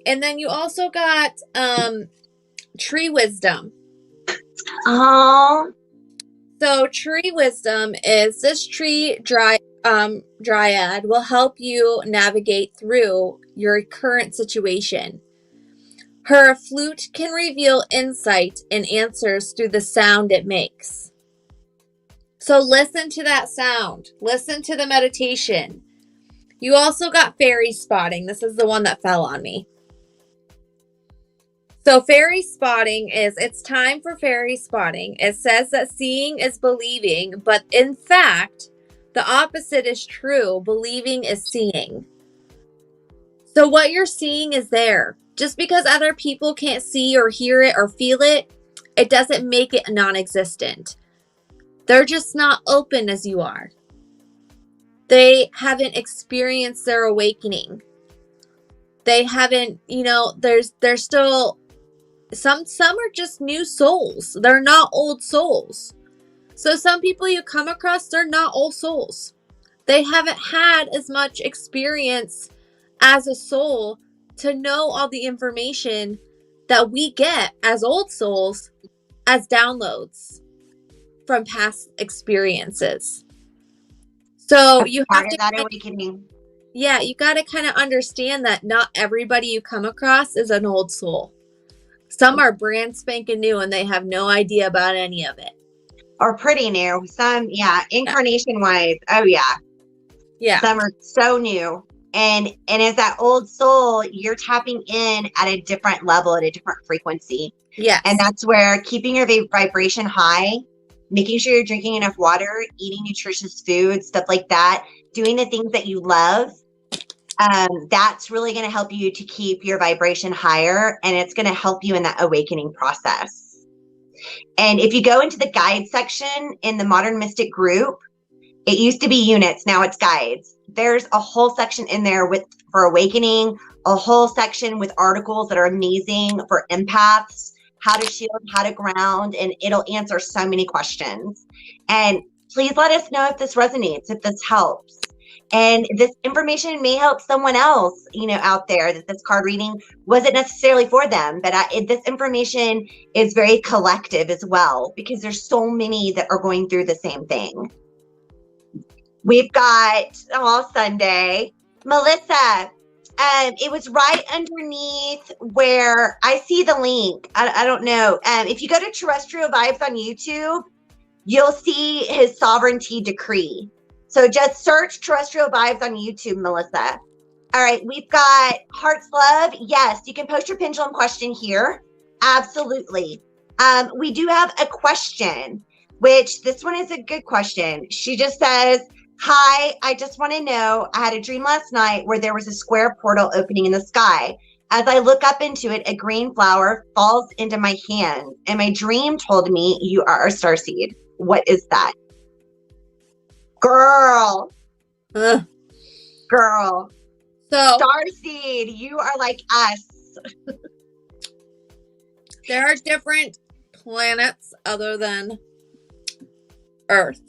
And then you also got tree wisdom. Oh. So tree wisdom is this tree dryad will help you navigate through your current situation. Her flute can reveal insight and answers through the sound it makes. So listen to that sound. Listen to the meditation. You also got fairy spotting. This is the one that fell on me. So fairy spotting it's time for fairy spotting. It says that seeing is believing, but in fact, the opposite is true. Believing is seeing. So what you're seeing is there. Just because other people can't see or hear it or feel it, it doesn't make it non-existent. They're just not open as you are. They haven't experienced their awakening. They haven't, there's still some are just new souls. They're not old souls. So some people you come across, they're not old souls. They haven't had as much experience as a soul to know all the information that we get as old souls as downloads from past experiences. So you have to that awakening. Yeah, you got to kind of understand that not everybody you come across is an old soul. Some are brand spanking new and they have no idea about any of it. Or pretty new. Some, incarnation wise. Oh yeah. Yeah. Some are so new. And as that old soul, you're tapping in at a different level, at a different frequency. Yeah. And that's where keeping your vibration high, making sure you're drinking enough water, eating nutritious food, stuff like that, doing the things that you love, that's really going to help you to keep your vibration higher, and it's going to help you in that awakening process. And if you go into the guide section in the Modern Mystic group, it used to be units, now it's guides. There's a whole section in there for awakening, a whole section with articles that are amazing for empaths, how to shield, how to ground, and it'll answer so many questions. And please let us know if this resonates, if this helps. And this information may help someone else, out there, that this card reading wasn't necessarily for them, but this information is very collective as well, because there's so many that are going through the same thing. We've got Sunday. Melissa, it was right underneath where I see the link. I don't know. If you go to Terrestrial Vibes on YouTube, you'll see his sovereignty decree. So just search Terrestrial Vibes on YouTube, Melissa. All right, we've got Heart's Love. Yes, you can post your pendulum question here. Absolutely. We do have a question, which this one is a good question. She just says, hi, I just want to know, I had a dream last night where there was a square portal opening in the sky. As I look up into it, a green flower falls into my hand, and my dream told me you are a starseed. What is that? Girl. Ugh. Girl. So Starseed, you are like us. there are different planets other than Earth.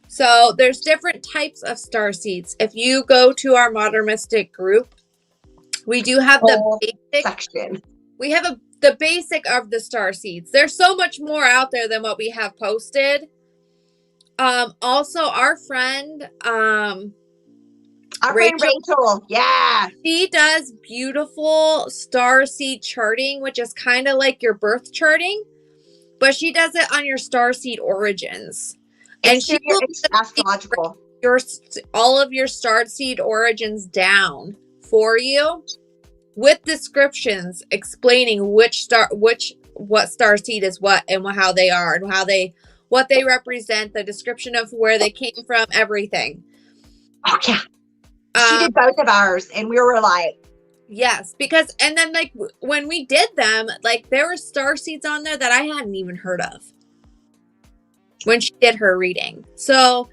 So there's different types of star seeds. If you go to our Modern Mystic group, we do have Whole the basic section. We have the basic of the star seeds. There's so much more out there than what we have posted. Also our friend Our friend Rachel, yeah. She does beautiful star seed charting, which is kind of like your birth charting, but she does it on your star seed origins. And she will it's astrological. all of your star seed origins down for you with descriptions explaining what star seed is what and how they are and what they represent, the description of where they came from, everything. Oh yeah. She did both of ours and we were like, yes, because and then like when we did them, like there were star seeds on there that I hadn't even heard of when she did her reading. So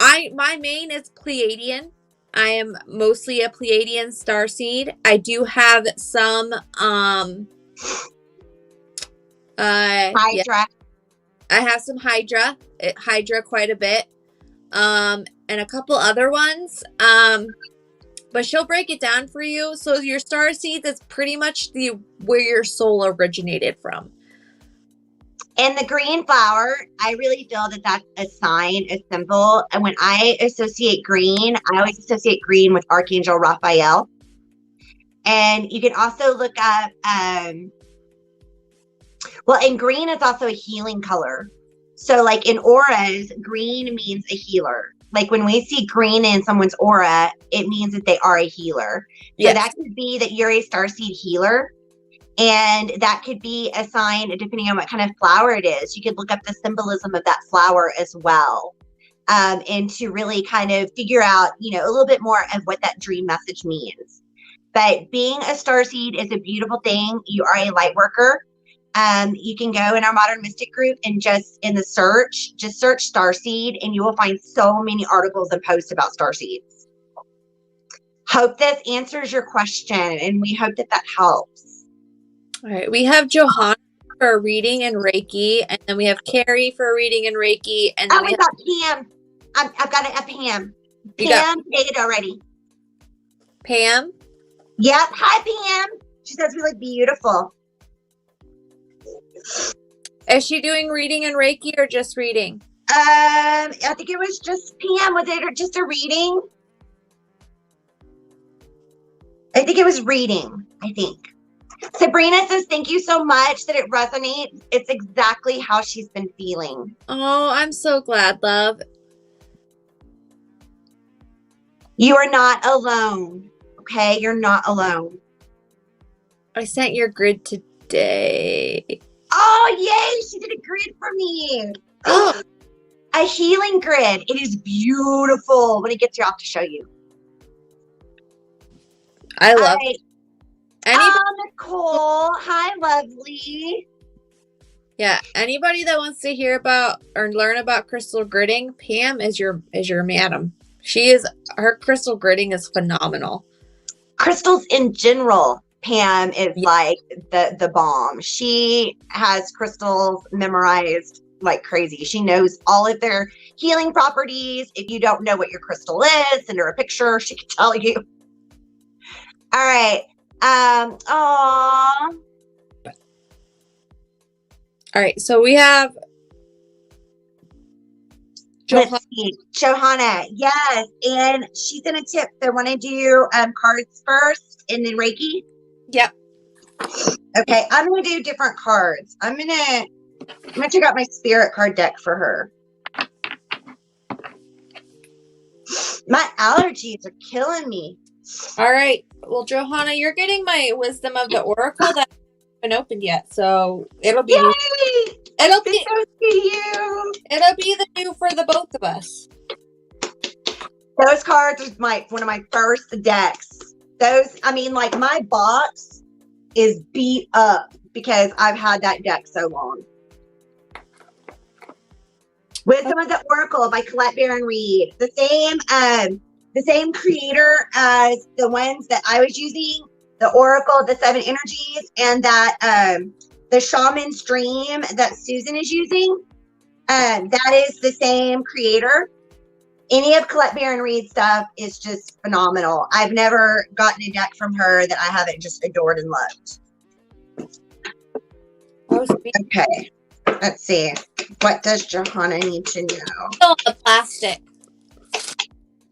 my main is Pleiadian. I am mostly a Pleiadian starseed. I do have some Hydra. Yeah, I have some Hydra quite a bit. And a couple other ones. But she'll break it down for you. So your star seeds is pretty much where your soul originated from. And the green flower, I really feel that that's a sign, a symbol. And when I associate green, I always associate green with Archangel Raphael. And you can also look up, and green is also a healing color. So like in auras, green means a healer. Like when we see green in someone's aura, it means that they are a healer. Yes. So that could be that you're a starseed healer. And that could be a sign depending on what kind of flower it is. You could look up the symbolism of that flower as well. And to really kind of figure out, a little bit more of what that dream message means. But being a starseed is a beautiful thing. You are a light worker. You can go in our Modern Mystic group and just search starseed, and you will find so many articles and posts about starseeds. Hope this answers your question, and we hope that helps. All right, we have Johanna for reading and Reiki, and then we have Carrie for reading and Reiki, and then we got Pam. I've got it at Pam. Pam did it already. Pam? Yep. Hi, Pam. She says we look beautiful. Is she doing reading and Reiki or just reading? I think it was just Pam. Was it just a reading? I think it was reading. I think. Sabrina says, thank you so much that it resonates. It's exactly how she's been feeling. Oh, I'm so glad, love. You are not alone. Okay? You're not alone. I sent your grid today. Oh, yay! She did a grid for me. Oh. A healing grid. It is beautiful. When it gets here, I'll have to show you. I love it. Nicole. Hi, lovely. Yeah, anybody that wants to hear about or learn about crystal gridding, Pam is your madam. Her crystal gridding is phenomenal. Crystals in general, Pam is like the bomb. She has crystals memorized like crazy. She knows all of their healing properties. If you don't know what your crystal is, send her a picture. She can tell you. All right. All right, so we have Johanna, yes, and she sent a tip. They want to do cards first and then Reiki. Yep. Okay, I'm gonna do different cards. I'm gonna check out my spirit card deck for her. My allergies are killing me. All right. Well, Johanna, you're getting my Wisdom of the Oracle that hasn't been opened yet, so it'll be so it'll be the new for the both of us. Those cards are one of my first decks. Like my box is beat up because I've had that deck so long. Wisdom of the Oracle by Colette Baron Reed. The same creator as the ones that I was using, the Oracle, the Seven Energies, and that the Shaman's Dream that Susan is using. That is the same creator. Any of Colette Baron Reed's stuff is just phenomenal. I've never gotten a deck from her that I haven't just adored and loved. Okay, let's see. What does Johanna need to know? Oh, the plastic.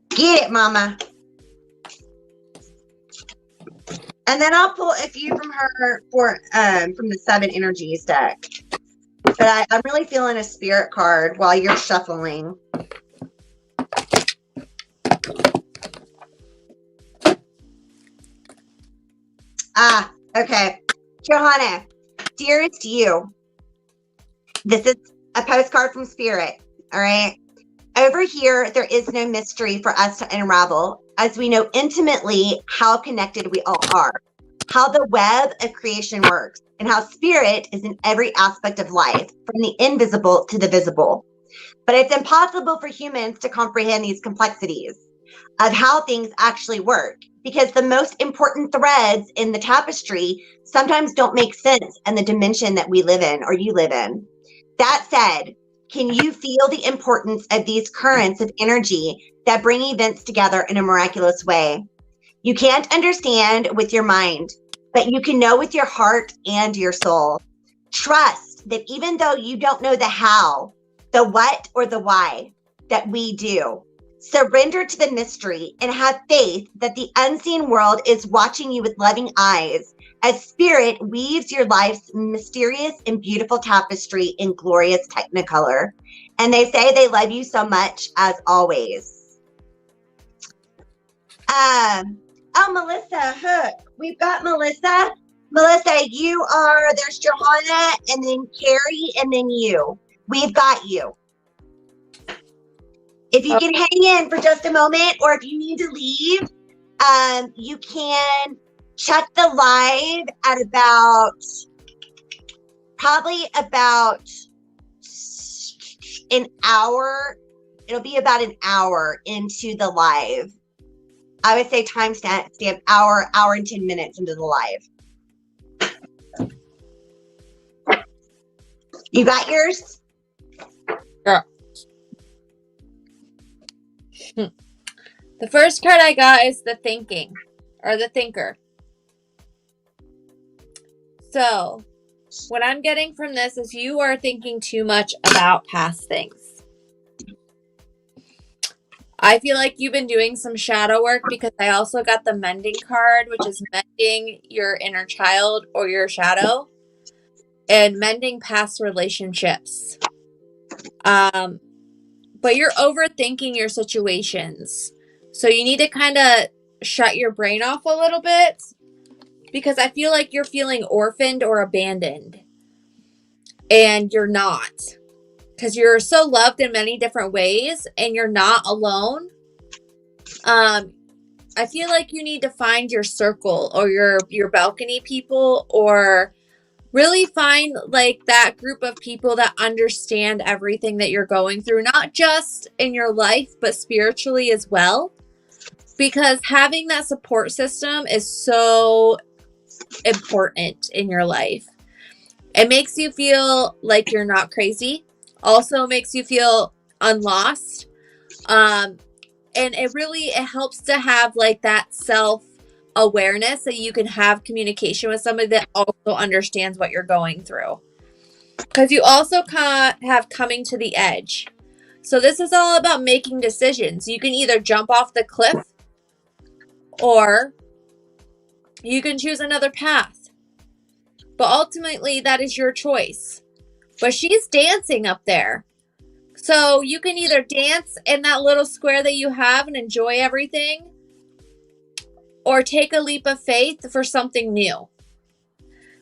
Get it, Mama. And then I'll pull a few from her from the Seven Energies deck. But I'm really feeling a spirit card while you're shuffling. Okay. Johanna, dearest you, this is a postcard from Spirit, all right? Over here, there is no mystery for us to unravel, as we know intimately how connected we all are, how the web of creation works, and how Spirit is in every aspect of life, from the invisible to the visible. But it's impossible for humans to comprehend these complexities of how things actually work, because the most important threads in the tapestry sometimes don't make sense in the dimension that we live in or you live in. That said, can you feel the importance of these currents of energy that bring events together in a miraculous way? You can't understand with your mind, but you can know with your heart and your soul. Trust that even though you don't know the how, the what, or the why, that we do. Surrender to the mystery and have faith that the unseen world is watching you with loving eyes as Spirit weaves your life's mysterious and beautiful tapestry in glorious technicolor. And they say they love you so much, as always. Oh, Melissa Hook. We've got Melissa. Melissa, there's Johanna, and then Carrie, and then you. We've got you. If you can hang in for just a moment, or if you need to leave, you can check the live at probably about an hour. It'll be about an hour into the live. I would say timestamp hour and 10 minutes into the live. You got yours? Yeah. The first card I got is the thinking, or the thinker. So, what I'm getting from this is you are thinking too much about past things. I feel like you've been doing some shadow work, because I also got the mending card, which is mending your inner child or your shadow and mending past relationships. But you're overthinking your situations. So you need to kind of shut your brain off a little bit, because I feel like you're feeling orphaned or abandoned. And you're not. Because you're so loved in many different ways and you're not alone. I feel like you need to find your circle or your balcony people, or really find like that group of people that understand everything that you're going through, not just in your life, but spiritually as well. Because having that support system is so important in your life. It makes you feel like you're not crazy. Also makes you feel unlost. And it helps to have like that self-awareness, that you can have communication with somebody that also understands what you're going through. Because you also have coming to the edge. So this is all about making decisions. You can either jump off the cliff, or you can choose another path. But ultimately, that is your choice. But she's dancing up there. So you can either dance in that little square that you have and enjoy everything, or take a leap of faith for something new.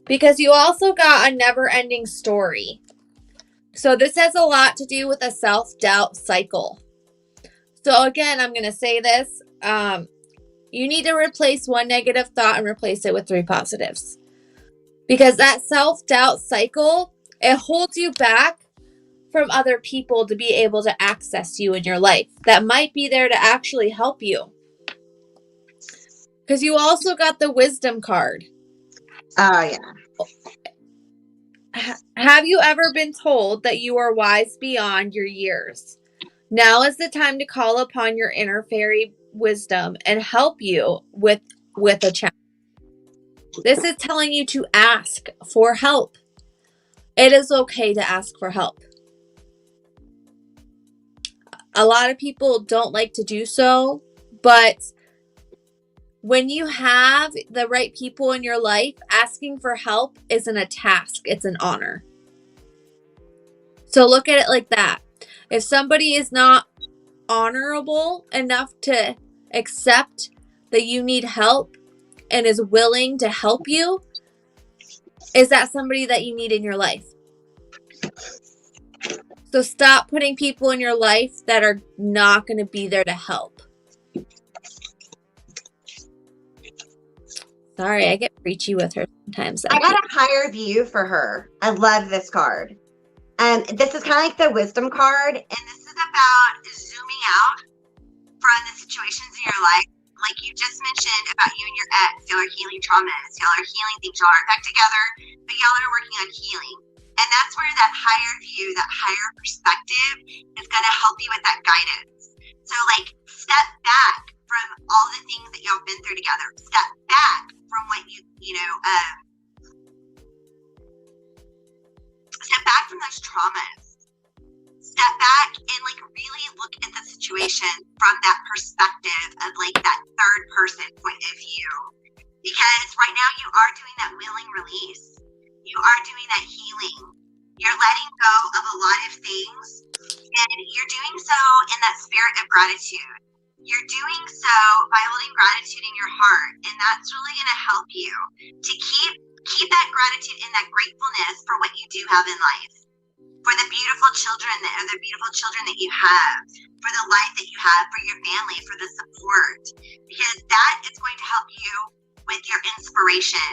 Because you also got a never-ending story. So this has a lot to do with a self-doubt cycle. So again, I'm going to say this. You need to replace one negative thought and replace it with 3 positives. Because that self-doubt cycle, it holds you back from other people to be able to access you in your life that might be there to actually help you. Because you also got the wisdom card. Oh, yeah. Have you ever been told that you are wise beyond your years? Now is the time to call upon your inner fairy wisdom and help you with a challenge. This is telling you to ask for help. It is okay to ask for help. A lot of people don't like to do so, but when you have the right people in your life, asking for help isn't a task, it's an honor. So look at it like that. If somebody is not honorable enough to accept that you need help and is willing to help you, is that somebody that you need in your life? So stop putting people in your life that are not going to be there to help. Sorry, I get preachy with her sometimes. I got a higher view for her. I love this card. This is kind of like the wisdom card, and this is about zooming out from the situations in your life. Like you just mentioned about you and your ex, y'all are healing traumas, y'all are healing things, y'all are back together, but y'all are working on healing. And that's where that higher view, that higher perspective is going to help you with that guidance. So like step back from all the things that y'all been through together. Step back from what step back from those traumas. Step back and like really look at the situation from that perspective of like that third person point of view. Because right now you are doing that willing release. You are doing that healing. You're letting go of a lot of things, and you're doing so in that spirit of gratitude. You're doing so by holding gratitude in your heart, and that's really going to help you to keep that gratitude and that gratefulness for what you do have in life, for the beautiful children that you have, for the life that you have, for your family, for the support, because that is going to help you with your inspiration,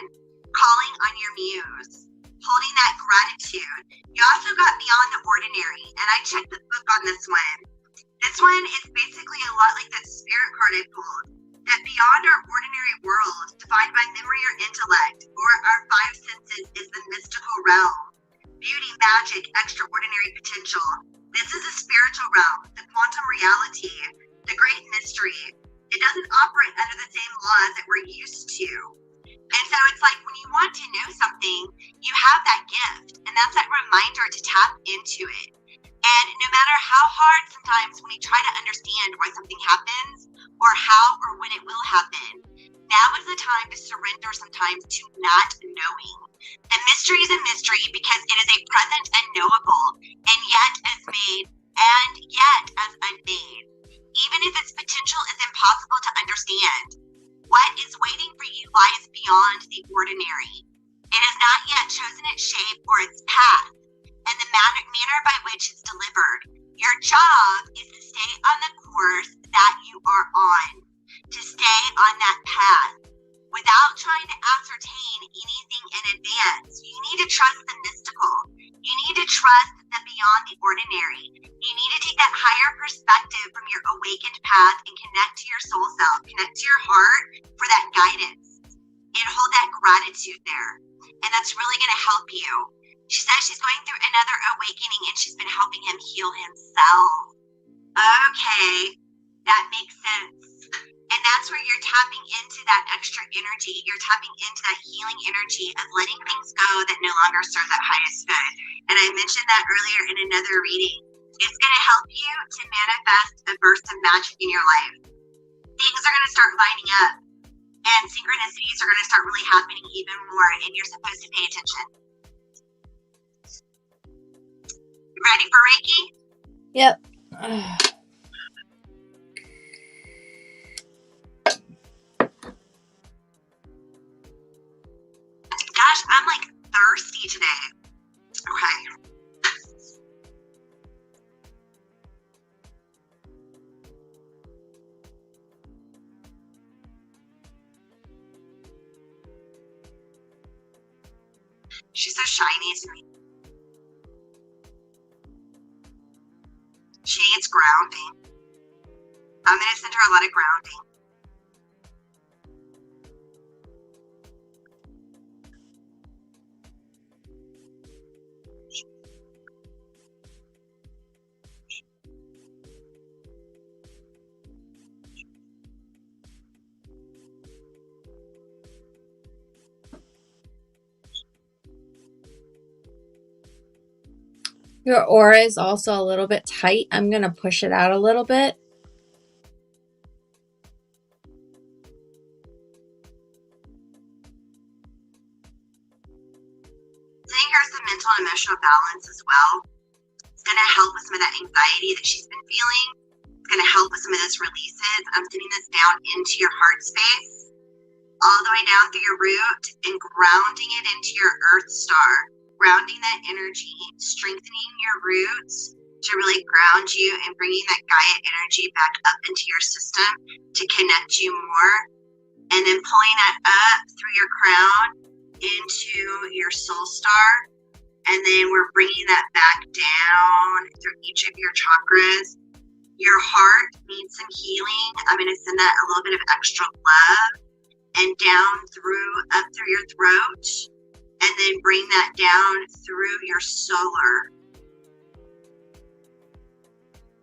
calling on your muse, holding that gratitude. You also got beyond the ordinary, and I checked the book on this one. This one is basically a lot like that spirit card I pulled, that beyond our ordinary world, defined by memory or intellect, or our five senses, is the mystical realm. Beauty, magic, extraordinary potential. This is a spiritual realm, the quantum reality, the great mystery. It doesn't operate under the same laws that we're used to. And so it's like when you want to know something, you have that gift, and that's that reminder to tap into it. And no matter how hard sometimes when you try to understand why something happens or how or when it will happen, now is the time to surrender sometimes to not knowing. The mystery is a mystery because it is a present and knowable, and yet as made, and yet as unmade. Even if its potential is impossible to understand, what is waiting for you lies beyond the ordinary. It has not yet chosen its shape or its path, and the manner by which it's delivered. Your job is to stay on the course that you are on, to stay on that path without trying to ascertain anything in advance. You need to trust the mystical. You need to trust the beyond the ordinary. You need to take that higher perspective from your awakened path and connect to your soul self, connect to your heart for that guidance, and hold that gratitude there. And that's really going to help you. She says she's going through another awakening, and she's been helping him heal himself. Okay, that makes sense. And that's where you're tapping into that extra energy. You're tapping into that healing energy of letting things go that no longer serve that highest good. And I mentioned that earlier in another reading. It's going to help you to manifest a burst of magic in your life. Things are going to start lining up, and synchronicities are going to start really happening even more, and you're supposed to pay attention. Ready for Reiki? Yep. Gosh, I'm like thirsty today. Okay. She's so shiny to me. She needs grounding. I'm going to send her a lot of grounding. Your aura is also a little bit tight. I'm going to push it out a little bit. Sending her some mental and emotional balance as well. It's going to help with some of that anxiety that she's been feeling. It's going to help with some of those releases. I'm sending this down into your heart space, all the way down through your root and grounding it into your earth star. Grounding that energy, strengthening your roots to really ground you and bringing that Gaia energy back up into your system to connect you more. And then pulling that up through your crown into your soul star. And then we're bringing that back down through each of your chakras. Your heart needs some healing. I'm going to send that a little bit of extra love and down up through your throat. And then bring that down through your solar.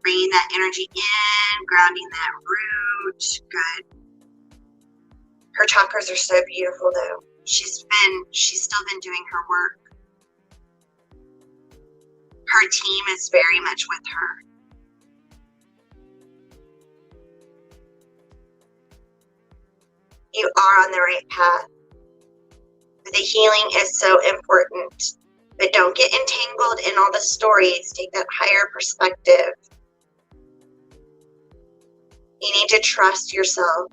Bringing that energy in, grounding that root. Good. Her chakras are so beautiful though. She's still been doing her work. Her team is very much with her. You are on the right path. The healing is so important, but don't get entangled in all the stories. Take that higher perspective. You need to trust yourself.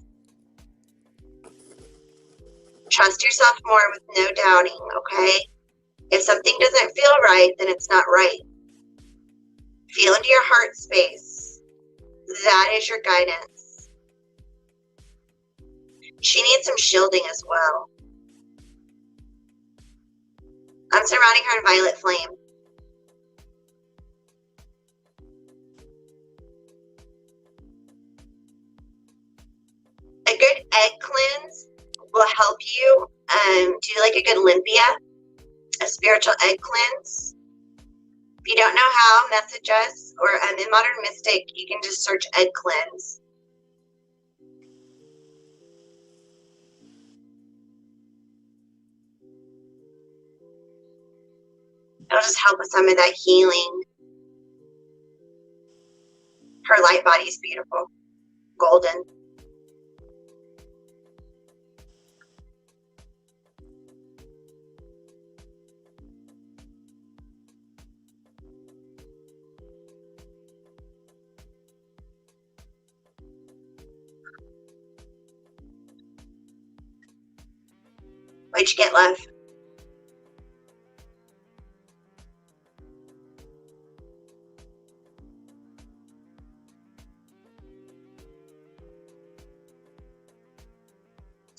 Trust yourself more with no doubting, okay? If something doesn't feel right, then it's not right. Feel into your heart space. That is your guidance. She needs some shielding as well. I'm surrounding her in violet flame. A good egg cleanse will help you do like a good limpia, a spiritual egg cleanse. If you don't know how, message us, or in Modern Mystic, you can just search egg cleanse. It'll just help with some of that healing. Her light body is beautiful, golden. What'd you get, love?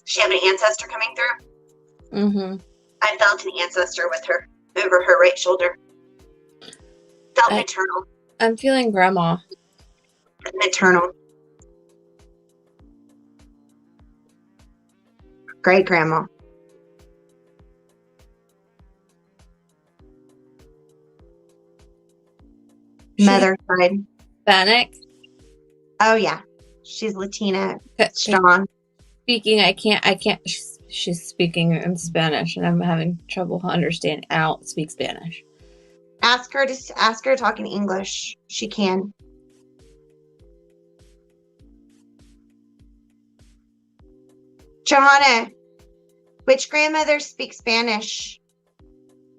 Does she have an ancestor coming through? Mm-hmm. I felt an ancestor with her, over her right shoulder. Felt maternal. I'm feeling grandma. Maternal. Great grandma. Mother side. Hispanic? Oh yeah. She's Latina. Strong. Speaking, I can't. She's speaking in Spanish, and I'm having trouble understanding. I don't speak Spanish. Ask her to talk in English. She can. Johanna, which grandmother speaks Spanish?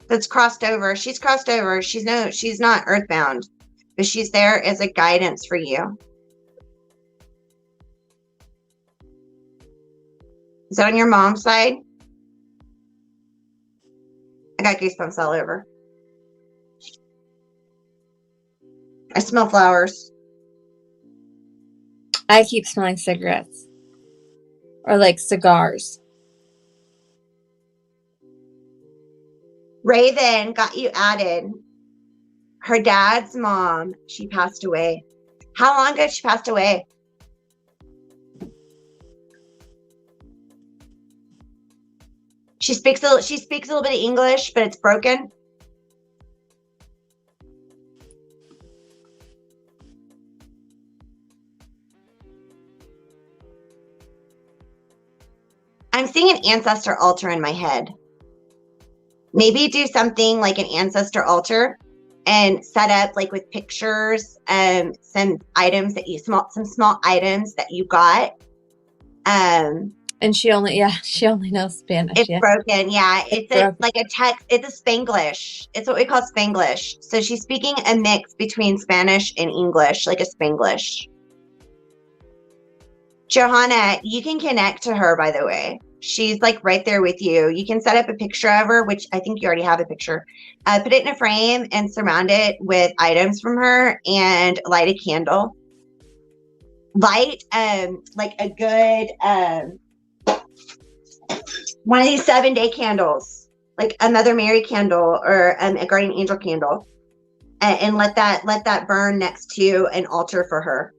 That's crossed over. She's crossed over. She's not earthbound, but she's there as a guidance for you. Is that on your mom's side? I got goosebumps all over. I smell flowers. I keep smelling cigarettes. Or like cigars. Raven got you added. Her dad's mom, she passed away. How long ago she passed away? She speaks a little bit of English, but it's broken. I'm seeing an ancestor altar in my head. Maybe do something like an ancestor altar and set up like with pictures, some items that some small items that you got. And she only knows Spanish. It's broken. Yeah. Like a text. It's a Spanglish. It's what we call Spanglish. So she's speaking a mix between Spanish and English, like a Spanglish. Johanna, you can connect to her, by the way. She's like right there with you. You can set up a picture of her, which I think you already have a picture. Put it in a frame and surround it with items from her and light a candle. Light like a good one of these 7-day candles, like a Mother Mary candle or a guardian angel candle, and let that burn next to an altar for her.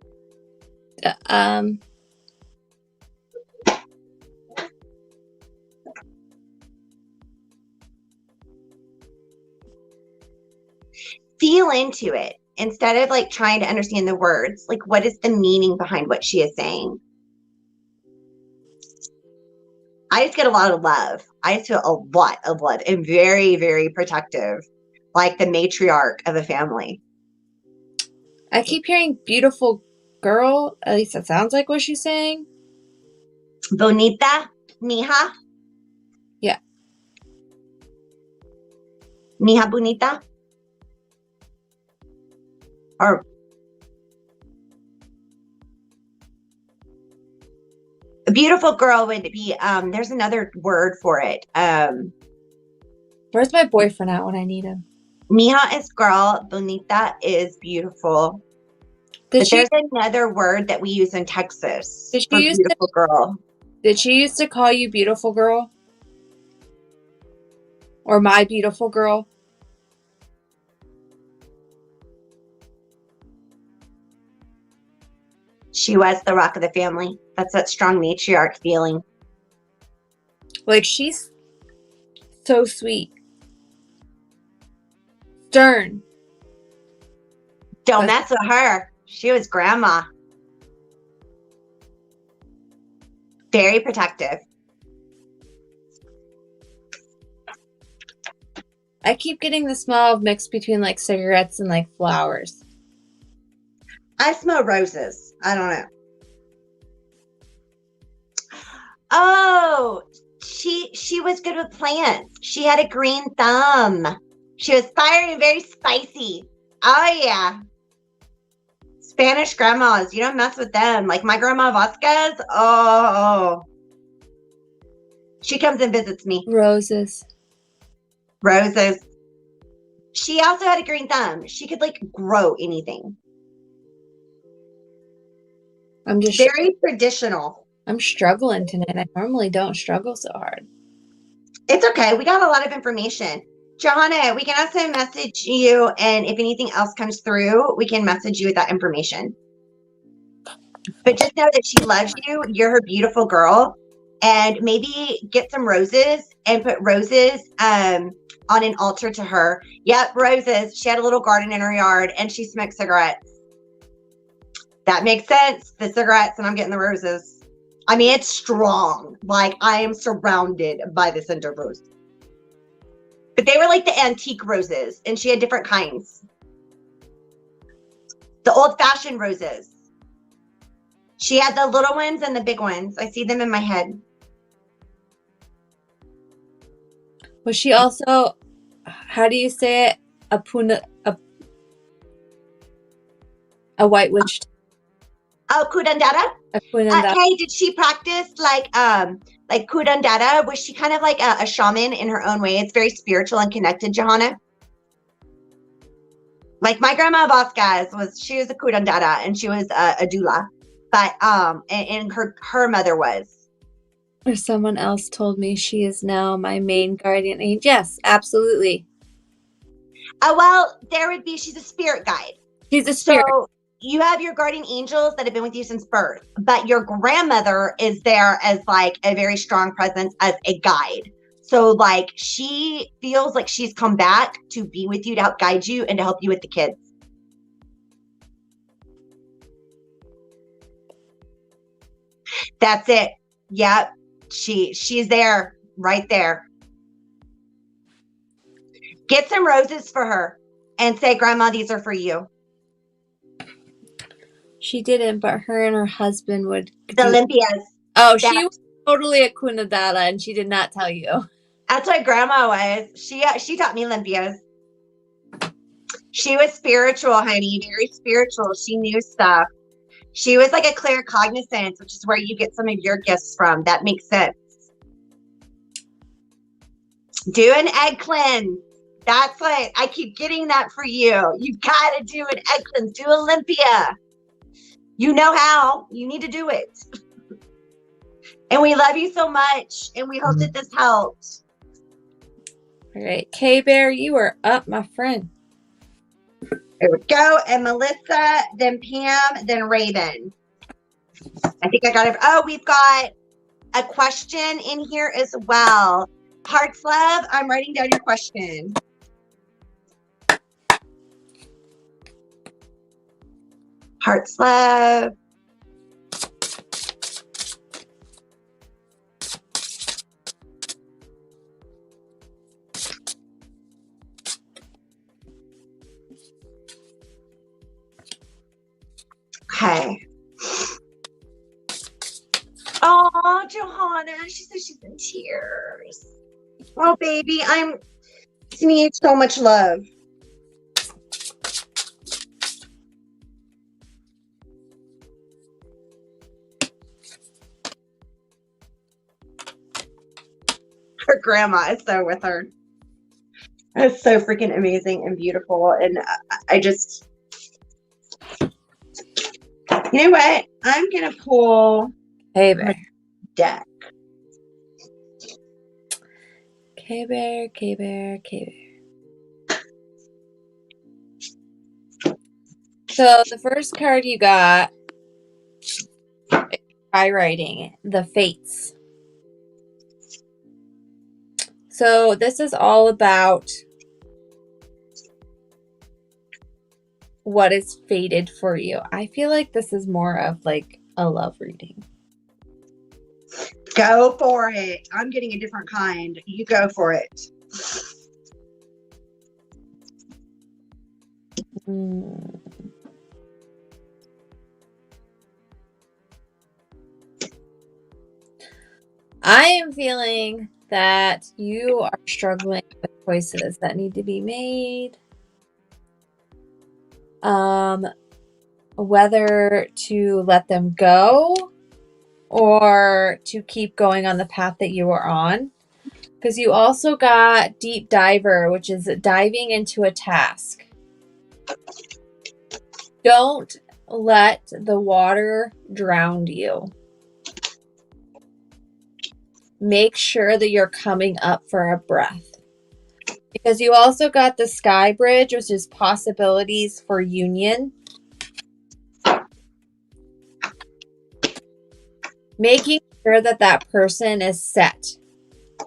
Feel into it instead of like trying to understand the words. Like, what is the meaning behind what she is saying? I just get a lot of love. I just feel a lot of love and very, very protective, like the matriarch of a family. I keep hearing beautiful girl. At least that sounds like what she's saying. Bonita, mija. Yeah. Mija bonita. Or a beautiful girl would be, there's another word for it. Where's my boyfriend at when I need him? Mija is girl, bonita is beautiful. There's another word that we use in Texas for beautiful girl. Did she used to call you beautiful girl? Or my beautiful girl? She was the rock of the family. That's that strong matriarch feeling. Like, she's so sweet. Stern. Don't mess with her. She was grandma. Very protective. I keep getting the smell of mix between like cigarettes and like flowers. I smell roses. I don't know. Oh, she was good with plants. She had a green thumb. She was fiery and very spicy. Oh yeah. Spanish grandmas, you don't mess with them. Like my grandma Vasquez. Oh. She comes and visits me. Roses. She also had a green thumb. She could like grow anything. I'm just very traditional. I'm struggling tonight. I normally don't struggle so hard. It's okay. We got a lot of information. Johanna, we can also message you, and if anything else comes through, we can message you with that information. But just know that she loves you. You're her beautiful girl. And maybe get some roses and put roses on an altar to her. Yep, roses. She had a little garden in her yard, and she smoked cigarettes. That makes sense. The cigarettes, and I'm getting the roses. I mean, it's strong. Like, I am surrounded by the scent of rose. But they were like the antique roses, and she had different kinds. The old-fashioned roses. She had the little ones and the big ones. I see them in my head. Was she also, how do you say it? A white witch. Oh, curandera? Hey, did she practice like curandera? Was she kind of like a shaman in her own way? It's very spiritual and connected, Johanna. Like my grandma Vasquez she was a curandera and she was a doula, but and her mother was. Or someone else told me she is now my main guardian angel. Yes, absolutely. Well, she's a spirit guide. She's a spirit. So you have your guardian angels that have been with you since birth, but your grandmother is there as like a very strong presence as a guide. So like she feels like she's come back to be with you, to help guide you and to help you with the kids. That's it. Yep. She's there, right there. Get some roses for her and say, Grandma, these are for you. She didn't, but her and her husband would. The Olympias. Oh, she was totally a Kunadala, and she did not tell you. That's what Grandma was. She taught me Olympias. She was spiritual, honey, very spiritual. She knew stuff. She was like a claircognizance, which is where you get some of your gifts from. That makes sense. Do an egg cleanse. That's what I keep getting that for you. You've got to do an egg cleanse. Do Olympia. You know how. You need to do it. And we love you so much. And we hope that this helped. All right. K-Bear, you are up, my friend. There we go. And Melissa, then Pam, then Raven. I think I got it. Oh, we've got a question in here as well. Hearts Love, I'm writing down your question. Hearts Love. Okay. Oh, Johanna, she says she's in tears. Oh, baby, I'm sending you so much love. Her grandma is so with her. It's so freaking amazing and beautiful. And I just, you know what? I'm going to pull K-Bear. Deck. K-Bear, K-Bear, K-Bear. So the first card you got, by writing, the Fates. So this is all about what is fated for you. I feel like this is more of like a love reading. Go for it. I'm getting a different kind. You go for it. I am feeling that you are struggling with choices that need to be made. Whether to let them go or to keep going on the path that you are on. Because you also got Deep Diver, which is diving into a task. Don't let the water drown you. Make sure that you're coming up for a breath. Because you also got the Sky Bridge, which is possibilities for union. Making sure that that person is set.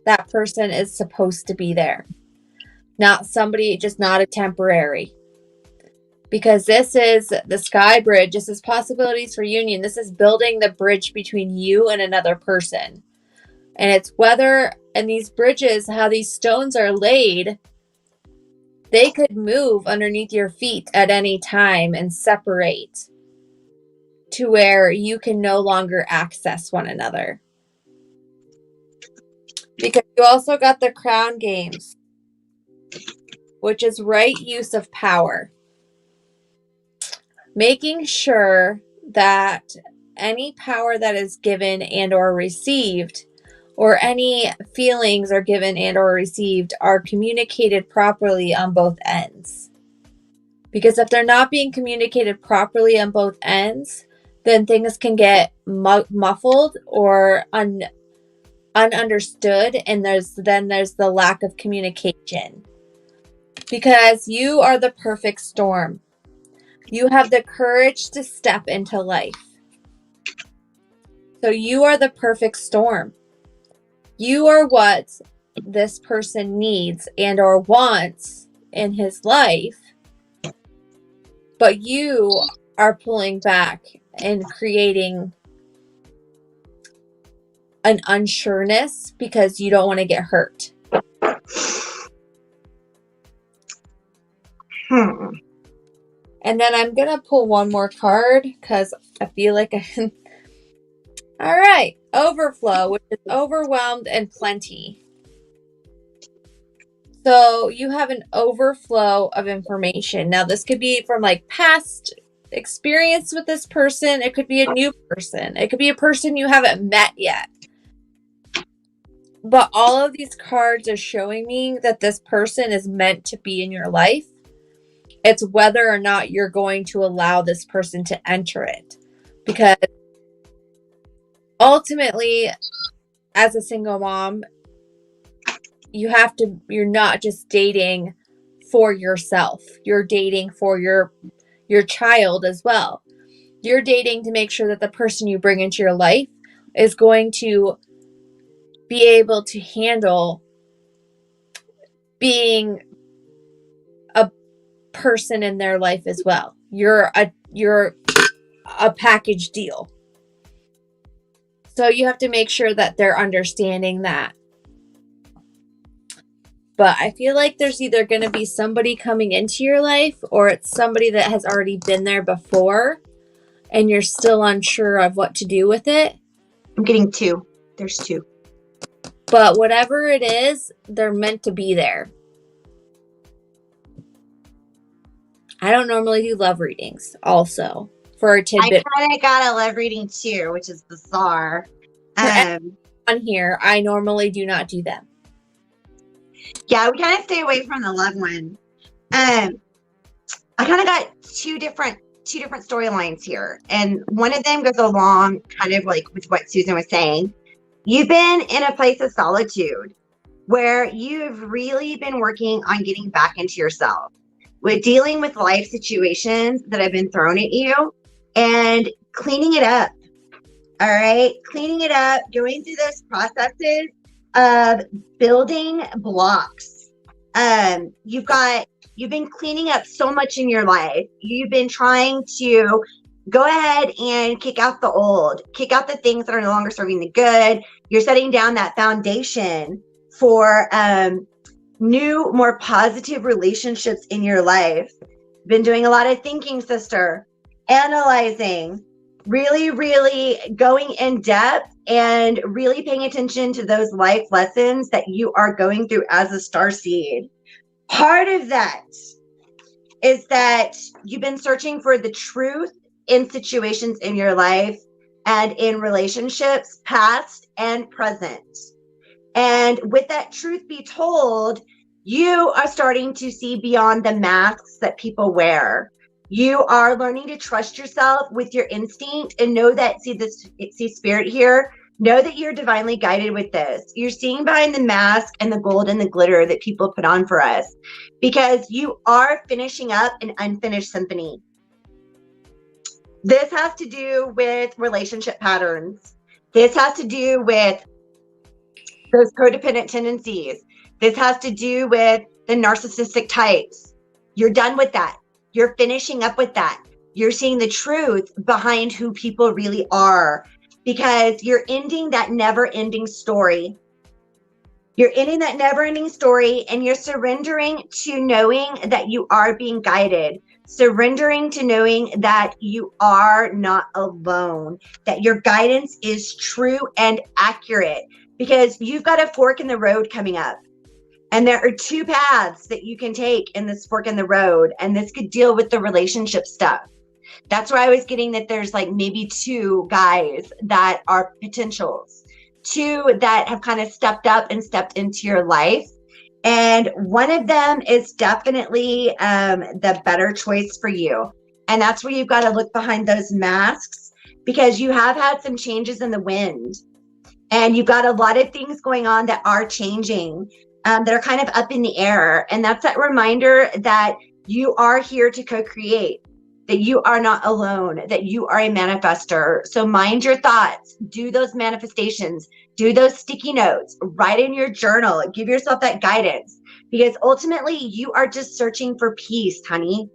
That person is supposed to be there. Not somebody, just not a temporary. Because this is the Sky Bridge. This is possibilities for union. This is building the bridge between you and another person. And it's whether, and these bridges, how these stones are laid, they could move underneath your feet at any time and separate to where you can no longer access one another. Because you also got the Crown Games, which is right use of power. Making sure that any power that is given and or received, or any feelings are given and or received, are communicated properly on both ends. Because if they're not being communicated properly on both ends, then things can get muffled or ununderstood, and there's the lack of communication. because you are the perfect storm. You have the courage to step into life. So you are the perfect storm. You are what this person needs and or wants in his life, but you are pulling back and creating an unsureness because you don't want to get hurt. And then I'm going to pull one more card because I feel like I... All right. Overflow, which is overwhelmed and plenty. So you have an overflow of information. Now, this could be from like past experience with this person. It could be a new person. It could be a person you haven't met yet. But all of these cards are showing me that this person is meant to be in your life. It's whether or not you're going to allow this person to enter it. Because ultimately, as a single mom, you're not just dating for yourself. You're dating for your child as well. You're dating to make sure that the person you bring into your life is going to be able to handle being a person in their life as well. You're a package deal. So you have to make sure that they're understanding that. But I feel like there's either going to be somebody coming into your life or it's somebody that has already been there before and you're still unsure of what to do with it. I'm getting two. There's two. But whatever it is, they're meant to be there. I don't normally do love readings also for a tidbit. I kind of got a love reading too, which is bizarre. On here, I normally do not do them. Yeah, we kind of stay away from the love one. I kind of got two different storylines here, and one of them goes along kind of like with what Susan was saying. You've been in a place of solitude where you've really been working on getting back into yourself, with dealing with life situations that have been thrown at you and cleaning it up. All right, cleaning it up, going through those processes of building blocks. You've been cleaning up so much in your life. You've been trying to go ahead and kick out the old, kick out the things that are no longer serving the good. You're setting down that foundation for new, more positive relationships in your life. Been doing a lot of thinking, sister, analyzing, really, really going in depth and really paying attention to those life lessons that you are going through as a starseed. Part of that is that you've been searching for the truth in situations in your life and in relationships, past and present. And with that truth be told, you are starting to see beyond the masks that people wear. You are learning to trust yourself with your instinct and know that, see spirit here, know that you're divinely guided with this. You're seeing behind the mask and the gold and the glitter that people put on for us, because you are finishing up an unfinished symphony. This has to do with relationship patterns. This has to do with those codependent tendencies. This has to do with the narcissistic types. You're done with that. You're finishing up with that. You're seeing the truth behind who people really are, because you're ending that never-ending story. You're ending that never-ending story, and you're surrendering to knowing that you are being guided, surrendering to knowing that you are not alone, that your guidance is true and accurate, because you've got a fork in the road coming up. And there are two paths that you can take in this fork in the road. And this could deal with the relationship stuff. That's where I was getting that there's like maybe two guys that are potentials, two that have kind of stepped up and stepped into your life. And one of them is definitely the better choice for you. And that's where you've got to look behind those masks, because you have had some changes in the wind. And you've got a lot of things going on that are changing. that are kind of up in the air. And that's that reminder that you are here to co-create, that you are not alone, that you are a manifester. So mind your thoughts, do those manifestations, do those sticky notes, write in your journal, give yourself that guidance, because ultimately you are just searching for peace, honey.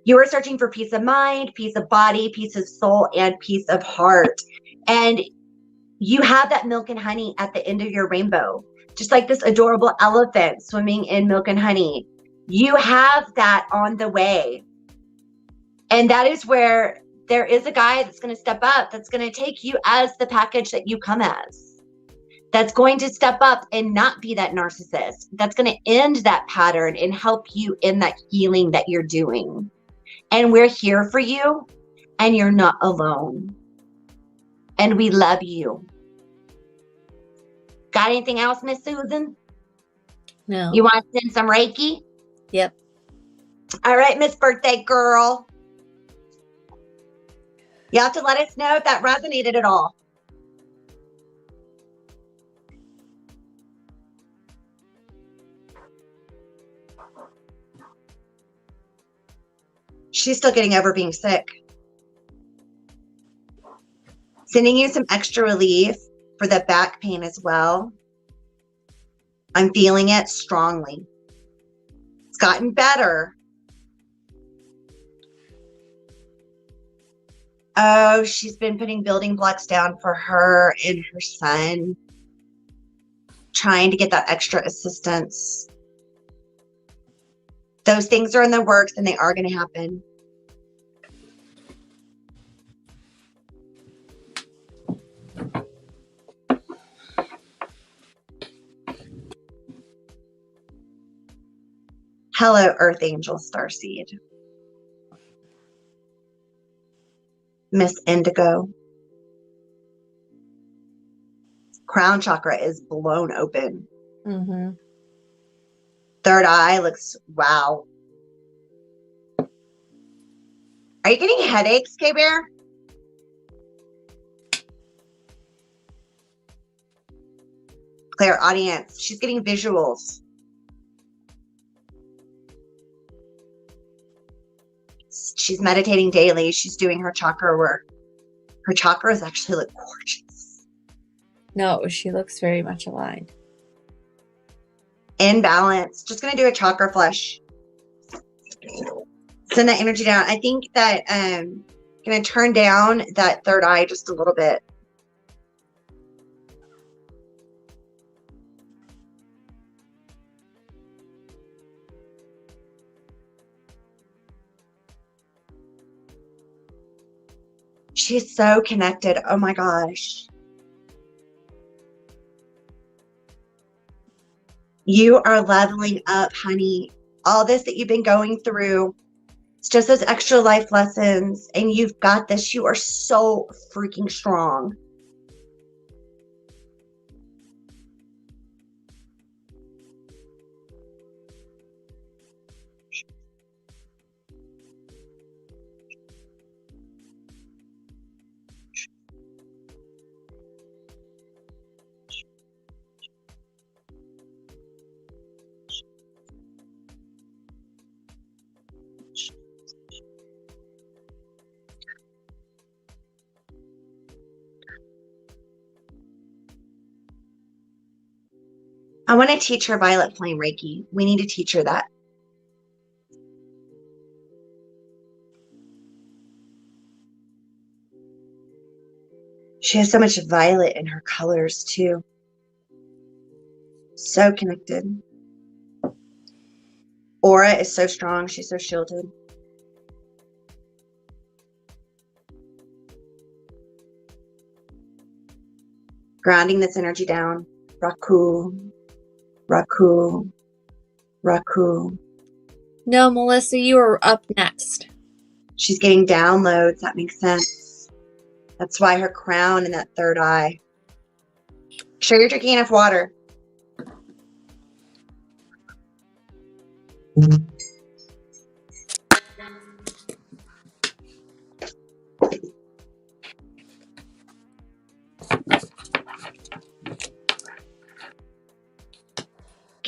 You are searching for peace of mind, peace of body, peace of soul, and peace of heart. And you have that milk and honey at the end of your rainbow, just like this adorable elephant swimming in milk and honey. You have that on the way. And that is where there is a guy that's going to step up, that's going to take you as the package that you come as, that's going to step up and not be that narcissist, that's going to end that pattern and help you in that healing that you're doing. And we're here for you, and you're not alone. And we love you. Got anything else, Miss Susan? No. You want to send some Reiki? Yep. All right, Miss Birthday Girl. You have to let us know if that resonated at all. She's still getting over being sick. Sending you some extra relief for the back pain as well. I'm feeling it strongly. It's gotten better. Oh, she's been putting building blocks down for her and her son, trying to get that extra assistance. Those things are in the works, and they are going to happen. Hello, Earth Angel Starseed. Miss Indigo. Crown chakra is blown open. Mm-hmm. Third eye looks, wow. Are you getting headaches, K-Bear? Claire audience, she's getting visuals. She's meditating daily. She's doing her chakra work. Her chakras actually look gorgeous. No, she looks very much aligned. In balance. Just going to do a chakra flush. Send that energy down. I think that going to turn down that third eye just a little bit. She's so connected. Oh my gosh. You are leveling up, honey. All this that you've been going through, it's just those extra life lessons, and you've got this. You are so freaking strong. I want to teach her Violet Flame Reiki. We need to teach her that. She has so much violet in her colors too. So connected. Aura is so strong. She's so shielded. Grounding this energy down. Raku. Raku. Raku. No, Melissa, you are up next. She's getting downloads. That makes sense. That's why her crown and that third eye. Sure you're drinking enough water.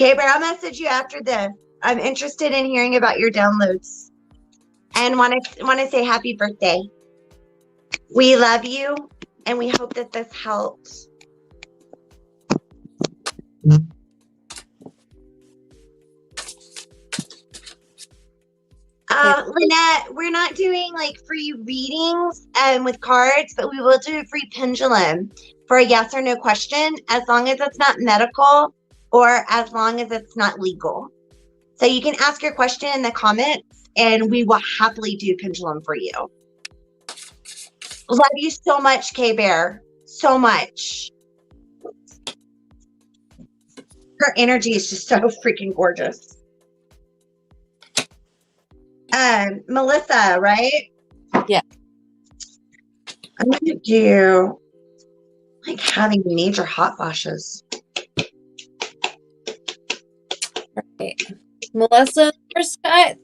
Okay, but I'll message you after this. I'm interested in hearing about your downloads and want to say happy birthday. We love you, and we hope that this helps. Lynette, we're not doing like free readings with cards, but we will do a free pendulum for a yes or no question, as long as it's not medical or as long as it's not legal. So you can ask your question in the comments, and we will happily do pendulum for you. Love you so much, K-Bear. So much. Her energy is just so freaking gorgeous. Melissa, right? Yeah. I'm gonna do like having major hot flashes. Right. Melissa, first guy.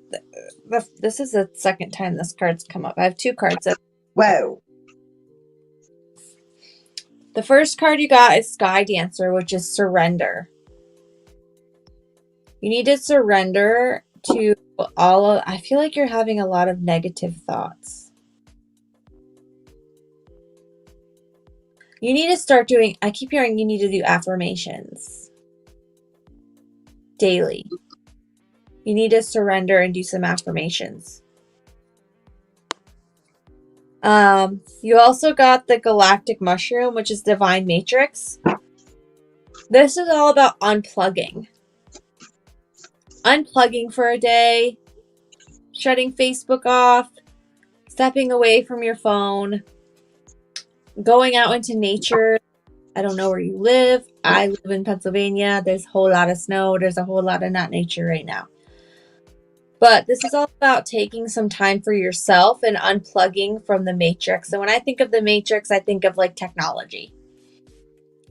This is the second time this card's come up. I have two cards. Whoa. The first card you got is Sky Dancer, which is surrender. You need to surrender to all of, I feel like you're having a lot of negative thoughts. You need to start doing, I keep hearing you need to do affirmations daily. You need to surrender and do some affirmations. You also got the Galactic Mushroom, which is Divine Matrix. This is all about unplugging. Unplugging for a day, shutting Facebook off, stepping away from your phone, going out into nature. I don't know where you live. I live in Pennsylvania. There's a whole lot of snow. There's a whole lot of not nature right now. But this is all about taking some time for yourself and unplugging from the matrix. And when I think of the matrix, I think of like technology.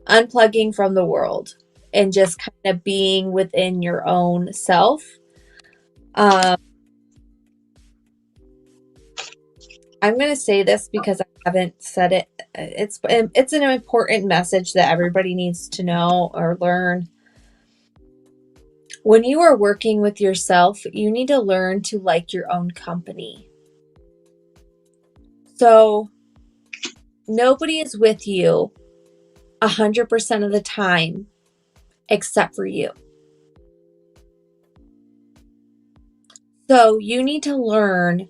Unplugging from the world and just kind of being within your own self. I'm going to say this because I haven't said it. It's an important message that everybody needs to know or learn. When you are working with yourself, you need to learn to like your own company. So nobody is with you 100% of the time except for you. So you need to learn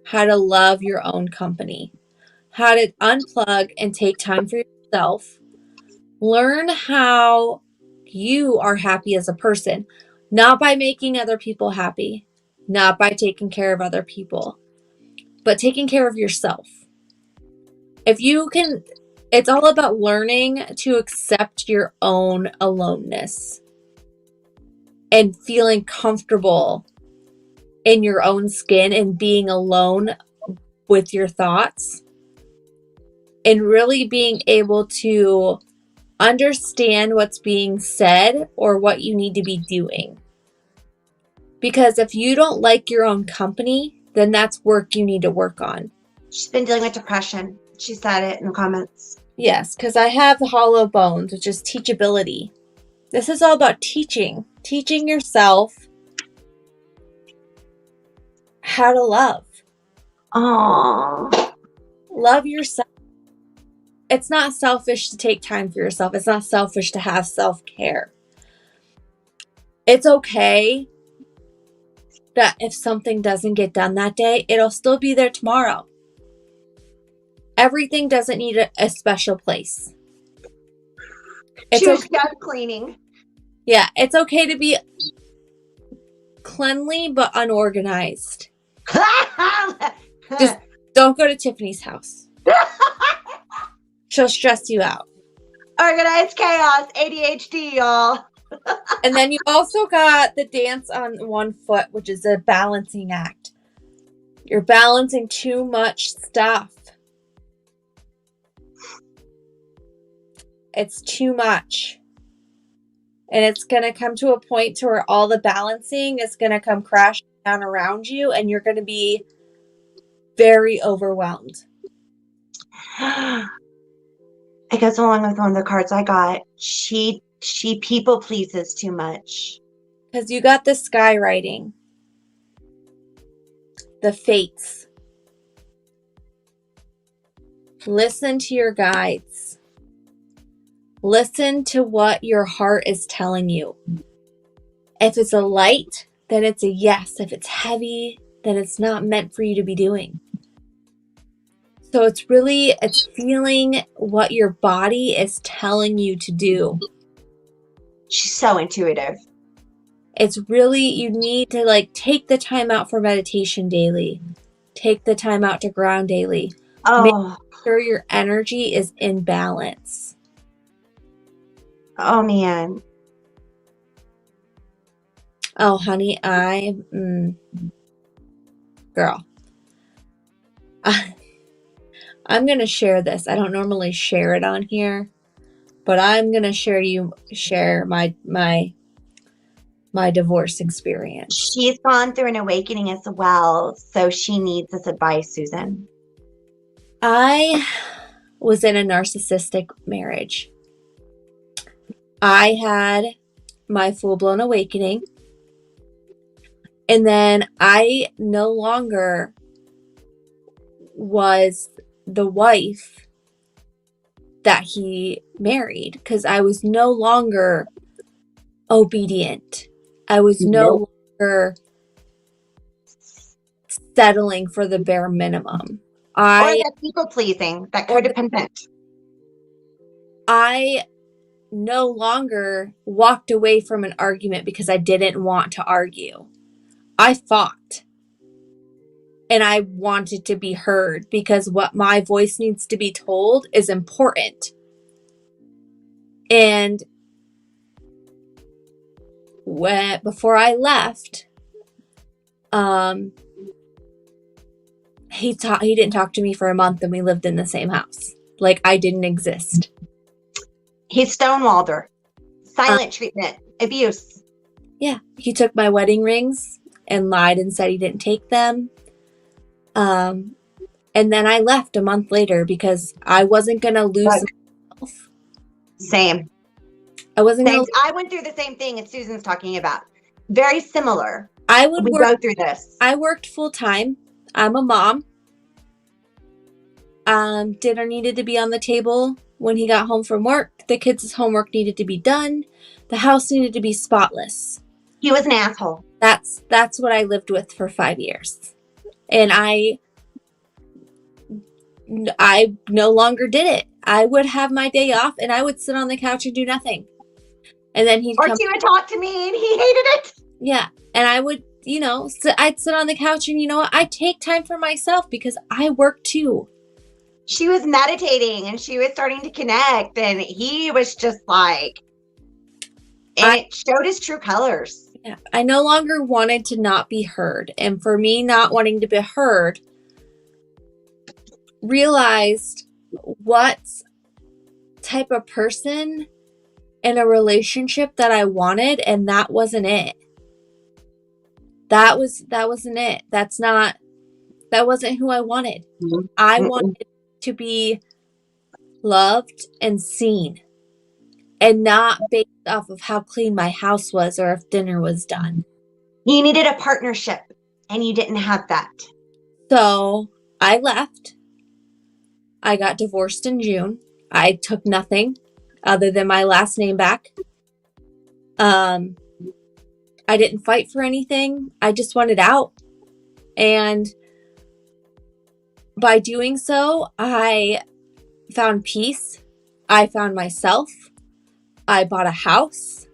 how to love your own company, how to unplug and take time for yourself. Learn how you are happy as a person, not by making other people happy, not by taking care of other people, but taking care of yourself. If you can, it's all about learning to accept your own aloneness and feeling comfortable in your own skin and being alone with your thoughts and really being able to understand what's being said or what you need to be doing. Because if you don't like your own company, then that's work you need to work on. She's been dealing with depression. She said it in the comments. Yes, because I have the hollow bones, which is teachability. This is all about teaching yourself how to love. Aww. Love yourself. It's not selfish to take time for yourself. It's not selfish to have self-care. It's okay that if something doesn't get done that day, it'll still be there tomorrow. Everything doesn't need a special place. She was done cleaning. Yeah, it's okay to be cleanly but unorganized. Just don't go to Tiffany's house. She'll stress you out. Organized chaos, ADHD, y'all. And then you also got the dance on one foot, which is a balancing act. You're balancing too much stuff. It's too much. And it's going to come to a point to where all the balancing is going to come crashing down around you, and you're going to be very overwhelmed. It goes along with one of the cards I got. She She people pleases too much. Because you got the sky writing. The fates. Listen to your guides. Listen to what your heart is telling you. If it's a light, then it's a yes. If it's heavy, then it's not meant for you to be doing. So it's feeling what your body is telling you to do. She's so intuitive. It's really, you need to like take the time out for meditation daily. Take the time out to ground daily. Make sure your energy is in balance. Oh, man. Oh, honey, girl. I'm going to share this. I don't normally share it on here, but I'm going to share my divorce experience. She's gone through an awakening as well, so she needs this advice, Susan. I was in a narcissistic marriage. I had my full-blown awakening, and then I no longer was the wife that he married because I was no longer obedient. I was no longer settling for the bare minimum. Or that people pleasing, that codependent. I no longer walked away from an argument because I didn't want to argue. I fought. And I wanted to be heard because what my voice needs to be told is important. And before I left, he didn't talk to me for a month, and we lived in the same house. Like I didn't exist. He stonewalled her. Silent treatment. Abuse. Yeah. He took my wedding rings and lied and said he didn't take them. And then I left a month later because I wasn't going to lose myself. Same. I wasn't going to. I went through the same thing as Susan's talking about. Very similar. We go through this. I worked full time. I'm a mom. Dinner needed to be on the table when he got home from work. The kids' homework needed to be done. The house needed to be spotless. He was an asshole. That's what I lived with for 5 years. And I no longer did it. I would have my day off and I would sit on the couch and do nothing. And then he would talk to me and he hated it. Yeah. And I would, I'd sit on the couch and you know what? I take time for myself because I work too. She was meditating and she was starting to connect and he was just like, it showed his true colors. Yeah. I no longer wanted to not be heard. And for me, not wanting to be heard, realized what type of person in a relationship that I wanted, and that wasn't it. That wasn't it. That wasn't who I wanted. Mm-hmm. I wanted to be loved and seen, and not based off of how clean my house was or if dinner was done. You needed a partnership, and you didn't have that. So I left. I got divorced in June. I took nothing other than my last name back. I didn't fight for anything. I just wanted out. And by doing so, I found peace. I found myself. I bought a house.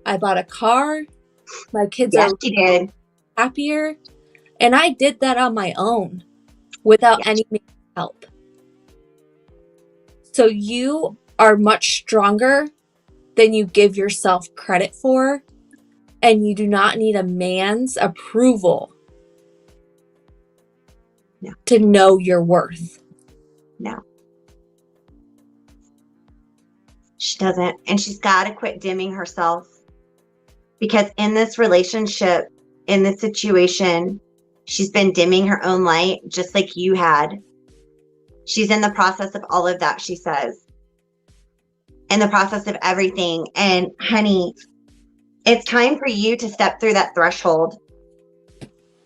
I bought a car. My kids are happier. And I did that on my own without any help. So you are much stronger than you give yourself credit for. And you do not need a man's approval to know your worth. No. She doesn't. And she's got to quit dimming herself. Because in this relationship, in this situation, she's been dimming her own light just like you had. She's in the process of all of that, she says. in the process of everything. And honey, it's time for you to step through that threshold.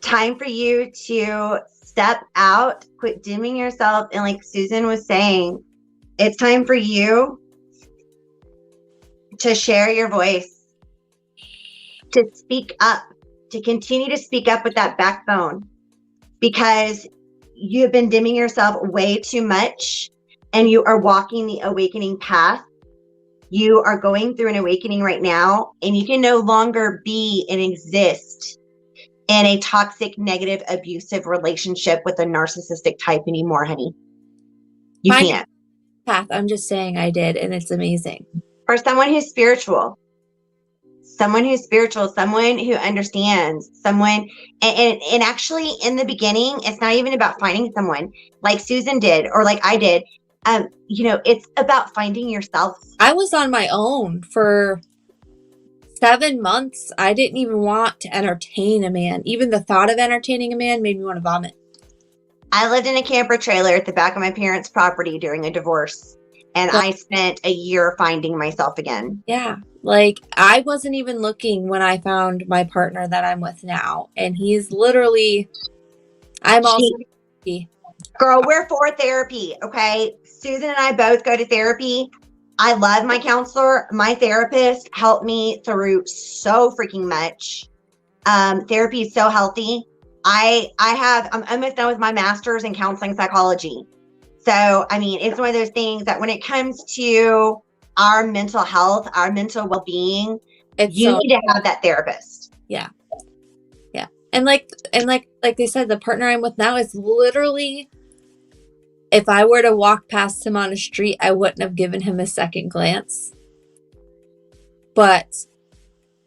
Time for you to step out, quit dimming yourself. And like Susan was saying, it's time for you to share your voice, to speak up, to continue to speak up with that backbone, because you have been dimming yourself way too much and you are walking the awakening path. You are going through an awakening right now, and you can no longer be and exist in a toxic, negative, abusive relationship with a narcissistic type anymore, honey. You can't. Path. I'm just saying I did, and it's amazing. Or someone who's spiritual, someone who understands, someone, and actually in the beginning, it's not even about finding someone like Susan did or like I did. It's about finding yourself. I was on my own for 7 months. I didn't even want to entertain a man. Even the thought of entertaining a man made me want to vomit. I lived in a camper trailer at the back of my parents' property during a divorce, and I spent a year finding myself again. Yeah. Like, I wasn't even looking when I found my partner that I'm with now. And he's literally, Girl, we're for therapy, okay? Susan and I both go to therapy. I love my counselor. My therapist helped me through so freaking much. Therapy is so healthy. I'm almost done with my master's in counseling psychology. So, I mean, it's one of those things that when it comes to our mental health, our mental well-being, you need to have that therapist. Yeah. Yeah. And like they said, the partner I'm with now is literally, if I were to walk past him on a street, I wouldn't have given him a second glance. But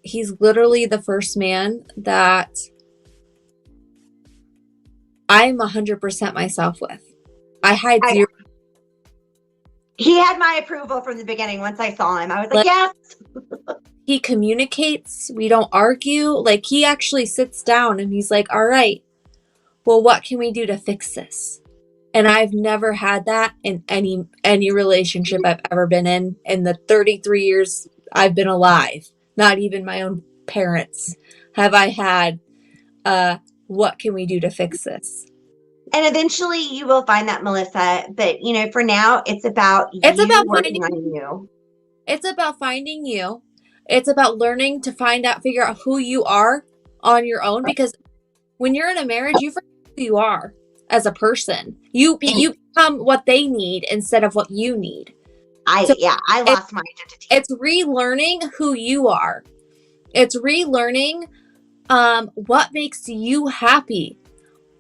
he's literally the first man that I'm 100% myself with. I hide zero. He had my approval from the beginning. Once I saw him, I was like, yes. He communicates. We don't argue. Like, he actually sits down and he's like, all right, well, what can we do to fix this? And I've never had that in any relationship I've ever been in the 33 years I've been alive. Not even my own parents have I had, what can we do to fix this? And eventually you will find that, Melissa. But, for now, it's about working on you. It's about finding you. It's about learning to figure out who you are on your own. Because when you're in a marriage, you forget who you are as a person. You become what they need instead of what you need. I lost my identity. It's relearning who you are. It's relearning what makes you happy.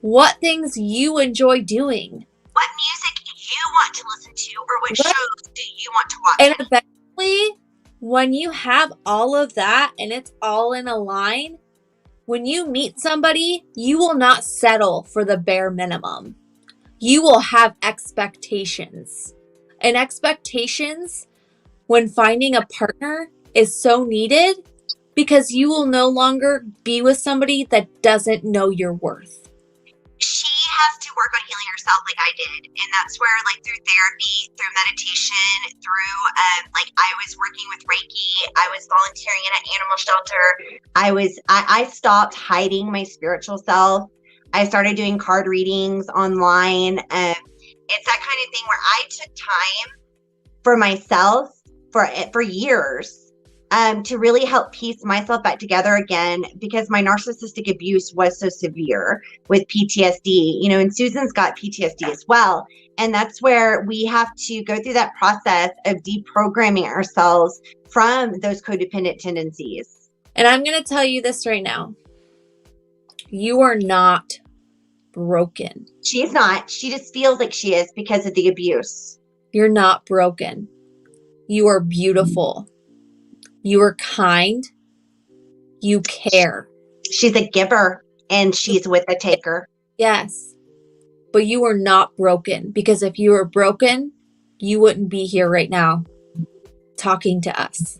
What things you enjoy doing. What music you want to listen to, or what shows do you want to watch? And eventually, when you have all of that and it's all in a line, when you meet somebody, you will not settle for the bare minimum. You will have expectations. And expectations, when finding a partner, is so needed because you will no longer be with somebody that doesn't know your worth. She has to work on healing herself like I did. And that's where, through therapy, through meditation, through, I was working with Reiki, I was volunteering in an animal shelter. I stopped hiding my spiritual self. I started doing card readings online. It's that kind of thing where I took time for myself for years. To really help piece myself back together again, because my narcissistic abuse was so severe with PTSD, and Susan's got PTSD as well. And that's where we have to go through that process of deprogramming ourselves from those codependent tendencies. And I'm going to tell you this right now. You are not broken. She's not. She just feels like she is because of the abuse. You're not broken. You are beautiful. You are kind. You care. She's a giver and she's with a taker. Yes. But you are not broken, because if you were broken, you wouldn't be here right now talking to us.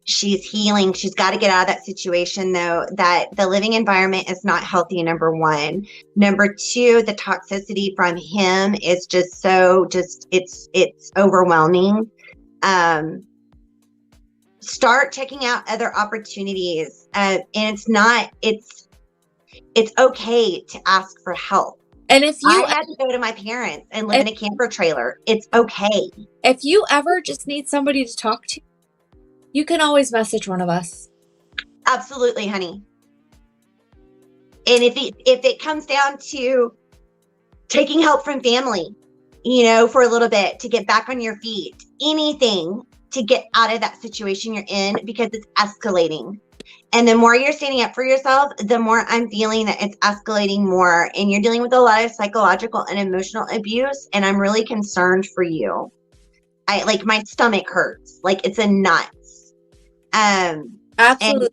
She's healing. She's got to get out of that situation, though, that the living environment is not healthy, number one. Number two, the toxicity from him is it's overwhelming. Start checking out other opportunities. And it's okay to ask for help. And if you I had to go to my parents and live in a camper trailer. It's okay. If you ever just need somebody to talk to, you can always message one of us. Absolutely, honey. And if it comes down to taking help from family, you know, for a little bit to get back on your feet, anything to get out of that situation you're in, because it's escalating. And the more you're standing up for yourself, the more I'm feeling that it's escalating more. And you're dealing with a lot of psychological and emotional abuse. And I'm really concerned for you. My stomach hurts. Like, it's a nuts. Absolutely. And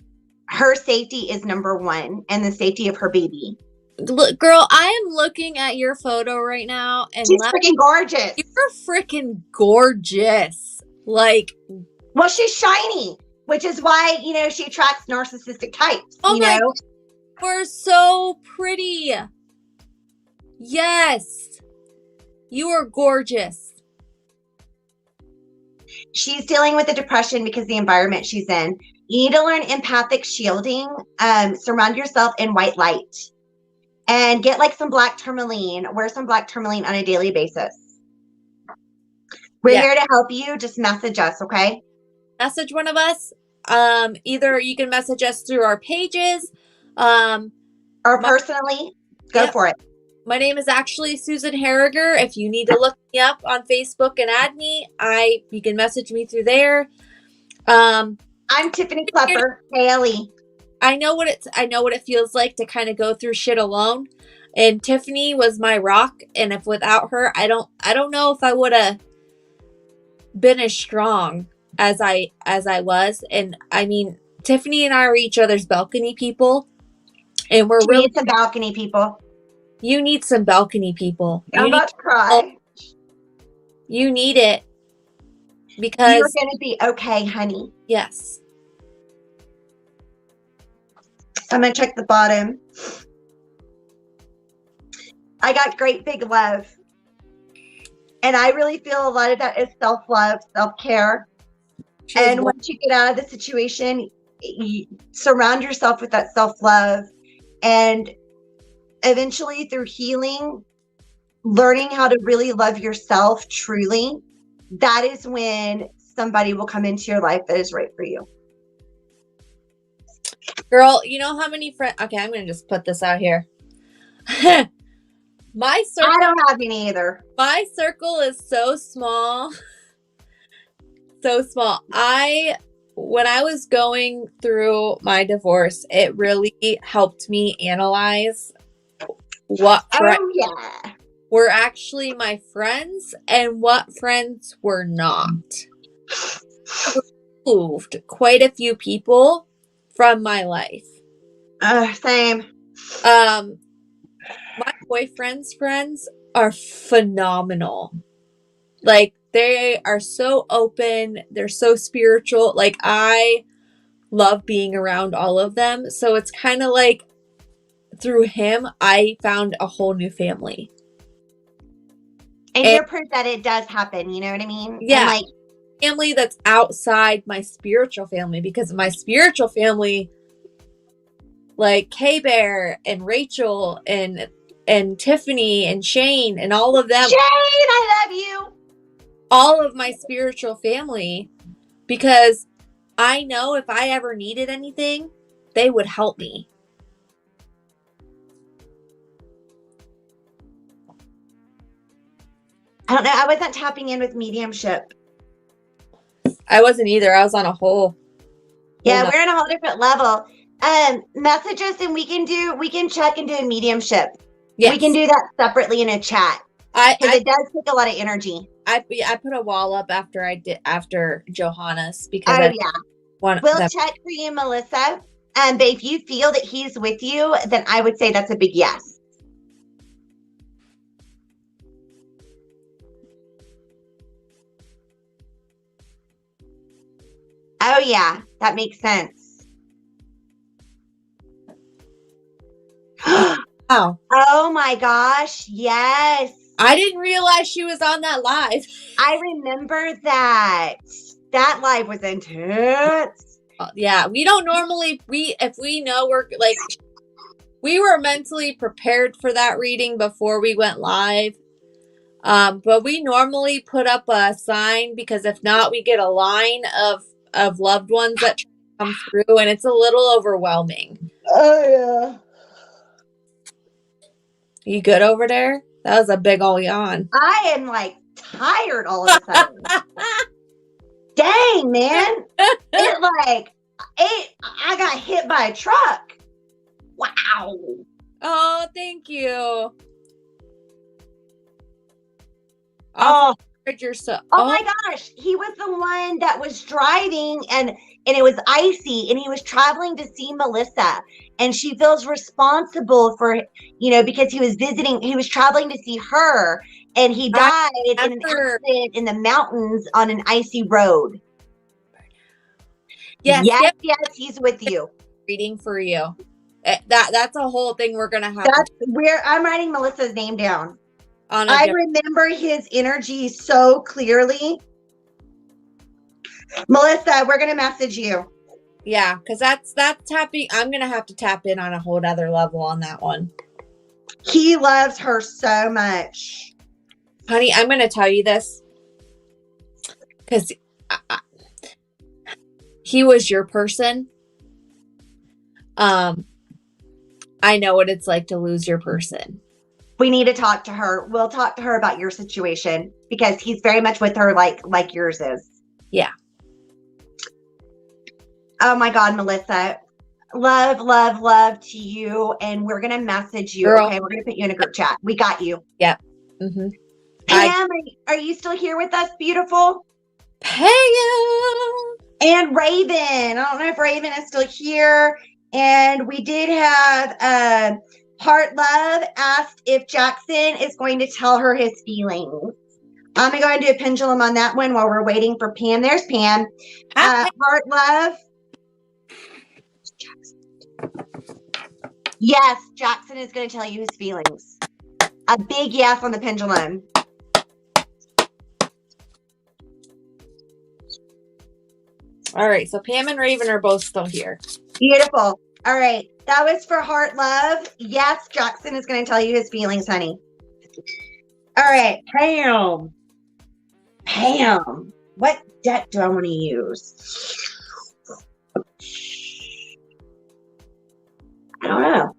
her safety is number one, and the safety of her baby. Look, girl, I am looking at your photo right now. And she's freaking gorgeous. You're freaking gorgeous. Like, well, she's shiny, which is why, you know, she attracts narcissistic types. Oh you my know? God, you're so pretty. Yes. You are gorgeous. She's dealing with the depression because of the environment she's in. You need to learn empathic shielding. Surround yourself in white light. And get like some black tourmaline. Wear some black tourmaline on a daily basis. We're here to help you. Just message us, okay? Message one of us. Either you can message us through our pages. Or personally. Go for it. My name is actually Susan Harriger. If you need to look me up on Facebook and add me, you can message me through there. I'm Tiffany Klepper, Haley. I know what it feels like to kind of go through shit alone. And Tiffany was my rock, and if without her, I don't know if I would have been as strong as I was. And I mean, Tiffany and I are each other's balcony people, and we need some balcony people. You need some balcony people. I'm about to cry. You need it, because you're going to be okay, honey. Yes. I'm going to check the bottom. I got great big love. And I really feel a lot of that is self-love, self-care. And once you get out of the situation, you surround yourself with that self-love. And eventually through healing, learning how to really love yourself truly, that is when somebody will come into your life that is right for you. Girl, you know how many friends... Okay, I'm going to just put this out here. My circle... I don't have any either. My circle is so small. So small. When I was going through my divorce, it really helped me analyze what were actually my friends and what friends were not. I removed quite a few people from my life. Same. My boyfriend's friends are phenomenal. Like, they are so open. They're so spiritual. Like, I love being around all of them. So it's kind of like through him, I found a whole new family. And you're proof that it does happen. You know what I mean? Yeah. And like, family that's outside my spiritual family, because my spiritual family, like K-Bear and Rachel and Tiffany and Shane and all of them. Shane, I love you. All of my spiritual family, because I know if I ever needed anything, they would help me. I don't know. I wasn't tapping in with mediumship. I wasn't either. I was on a whole. Yeah, we're on a whole different level. Message us and we can check and do a mediumship. Yes. We can do that separately in a chat. Because it does take a lot of energy. I put a wall up after Johannes, because we'll check for you, Melissa. But if you feel that he's with you, then I would say that's a big yes. Oh yeah, that makes sense. Oh. Oh my gosh, yes. I didn't realize she was on that live. I remember that. That live was intense. Yeah, we don't normally, if we know we're like, we were mentally prepared for that reading before we went live. But we normally put up a sign because if not, we get a line of loved ones that come through and it's a little overwhelming. Oh, yeah. You good over there? That was a big ol' yawn. I am like tired all of a sudden. Dang, man. I got hit by a truck. Wow. Oh, thank you. Oh, yourself. Oh my gosh. He was the one that was driving and it was icy and he was traveling to see Melissa and she feels responsible for, because he was traveling to see her and he died in an accident in the mountains on an icy road. Yes, he's with you. Reading for you. That's a whole thing we're gonna have. I'm writing Melissa's name down. I remember his energy so clearly. Melissa, we're gonna message you. Yeah, because that's tapping. I'm gonna have to tap in on a whole other level on that one. He loves her so much. Honey, I'm gonna tell you this. Because he was your person. I know what it's like to lose your person. We need to talk to her. We'll talk to her about your situation because he's very much with her like yours is. Yeah. Oh my God, Melissa. Love, love, love to you. And we're going to message you. Girl. Okay, we're going to put you in a group chat. We got you. Yep. Mm-hmm. Pam, are you still here with us, beautiful? Pam. And Raven. I don't know if Raven is still here. And we did have Heart Love asked if Jackson is going to tell her his feelings. I'm going to go and do a pendulum on that one while we're waiting for Pam. There's Pam. Heart Love. Yes, Jackson is going to tell you his feelings. A big yes on the pendulum. All right, so Pam and Raven are both still here. Beautiful. All right, that was for Heart Love. Yes, Jackson is going to tell you his feelings, honey. All right, Pam. Pam. What deck do I want to use? I don't know.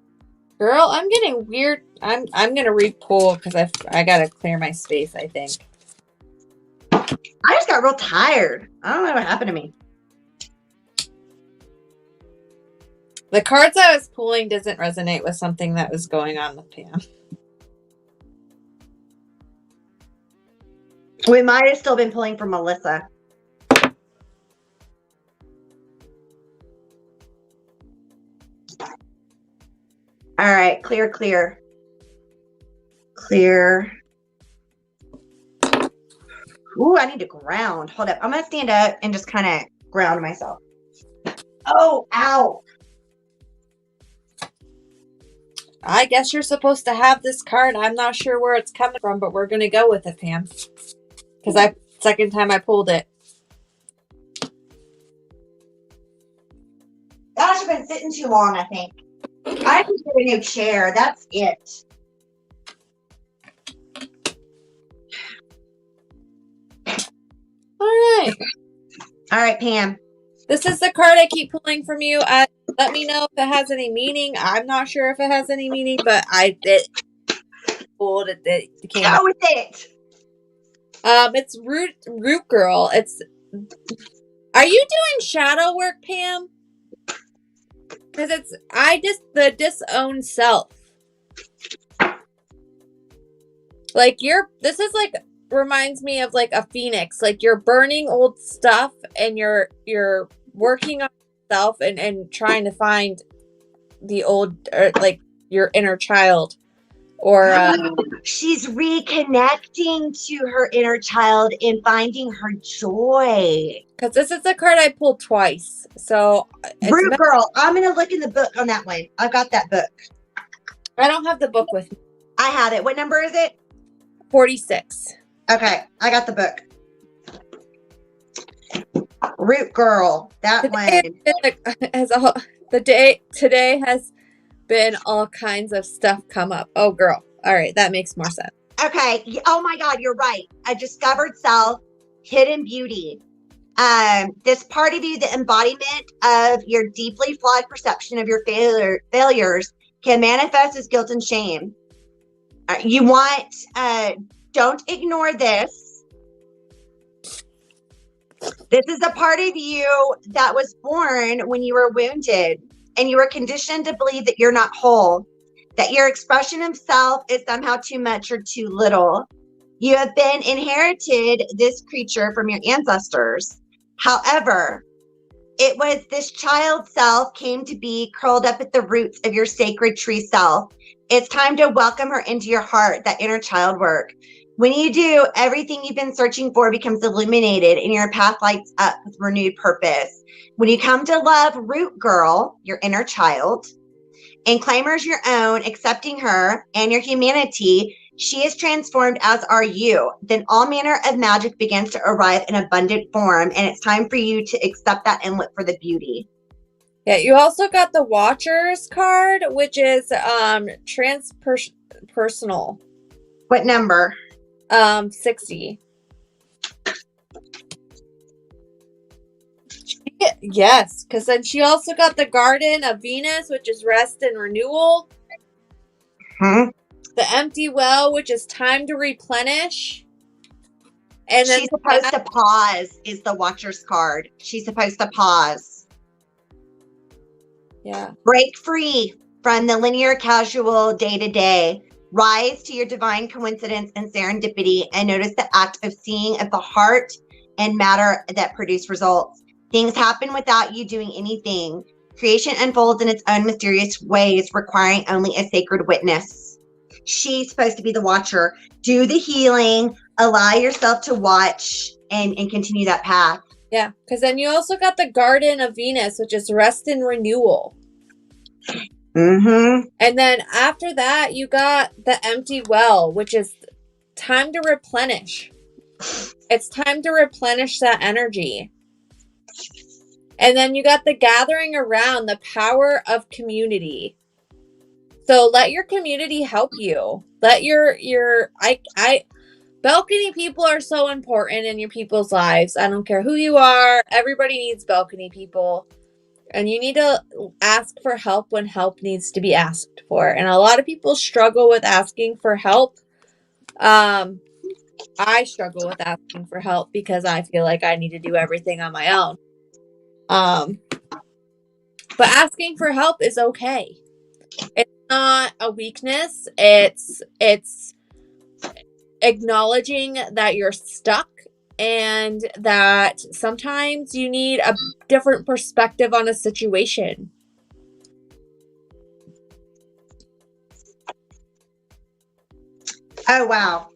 Girl, I'm getting weird. I'm gonna re-pull because I gotta clear my space, I think. I just got real tired. I don't know what happened to me. The cards I was pulling doesn't resonate with something that was going on with Pam. We might have still been pulling for Melissa. All right, clear, clear. Clear. Ooh, I need to ground. Hold up. I'm going to stand up and just kind of ground myself. Oh, ow. I guess you're supposed to have this card. I'm not sure where it's coming from, but we're going to go with it, Pam. Because second time I pulled it. Gosh, I've been sitting too long, I think. I need to get a new chair. That's it. All right. All right, Pam. This is the card I keep pulling from you. Let me know if it has any meaning. I'm not sure if it has any meaning, but it pulled it. It came Go with it. It's Root Girl. Are you doing shadow work, Pam? Because the disowned self. Like this is like reminds me of like a phoenix. Like you're burning old stuff and you're working on yourself and trying to find the old like your inner child. Or she's reconnecting to her inner child and finding her joy. Because this is a card I pulled twice. So Root Girl, I'm gonna look in the book on that one. I've got that book. I don't have the book with me. I have it. What number is it? 46. Okay, I got the book. Root Girl, that one. Today has been all kinds of stuff come up. Oh, girl. All right, that makes more sense. Okay. Oh my God, you're right. A discovered self, hidden beauty. This part of you, the embodiment of your deeply flawed perception of your failures, can manifest as guilt and shame. Don't ignore this. This is a part of you that was born when you were wounded and you were conditioned to believe that you're not whole, that your expression of self is somehow too much or too little. You have been inherited this creature from your ancestors. However, it was this child self came to be curled up at the roots of your sacred tree self. It's time to welcome her into your heart, that inner child work. When you do, everything you've been searching for becomes illuminated and your path lights up with renewed purpose. When you come to love Root Girl, your inner child, and claim her as your own, accepting her and your humanity, she is transformed, as are you. Then all manner of magic begins to arrive in abundant form, and it's time for you to accept that and look for the beauty. Yeah, you also got the Watchers card, which is transpersonal. What number? 60. Yes, because then she also got the Garden of Venus, which is rest and renewal. The Empty Well, which is time to replenish. And then she's supposed to pause is the Watcher's card. She's supposed to pause. Yeah. Break free from the linear, casual, day-to-day. Rise to your divine coincidence and serendipity and notice the act of seeing of the heart and matter that produce results. Things happen without you doing anything. Creation unfolds in its own mysterious ways, requiring only a sacred witness. She's supposed to be the watcher. Do the healing, allow yourself to watch and continue that path. Yeah, because then you also got the Garden of Venus, which is rest and renewal. Mm-hmm. And then after that, you got the Empty Well, which is time to replenish. It's time to replenish that energy. And then you got the Gathering Around, the power of community. So let your community help you. Let balcony people are so important in your people's lives. I don't care who you are. Everybody needs balcony people. And you need to ask for help when help needs to be asked for. And a lot of people struggle with asking for help. I struggle with asking for help because I feel like I need to do everything on my own. But asking for help is okay. It's not a weakness. It's acknowledging that you're stuck and that sometimes you need a different perspective on a situation. Oh, wow.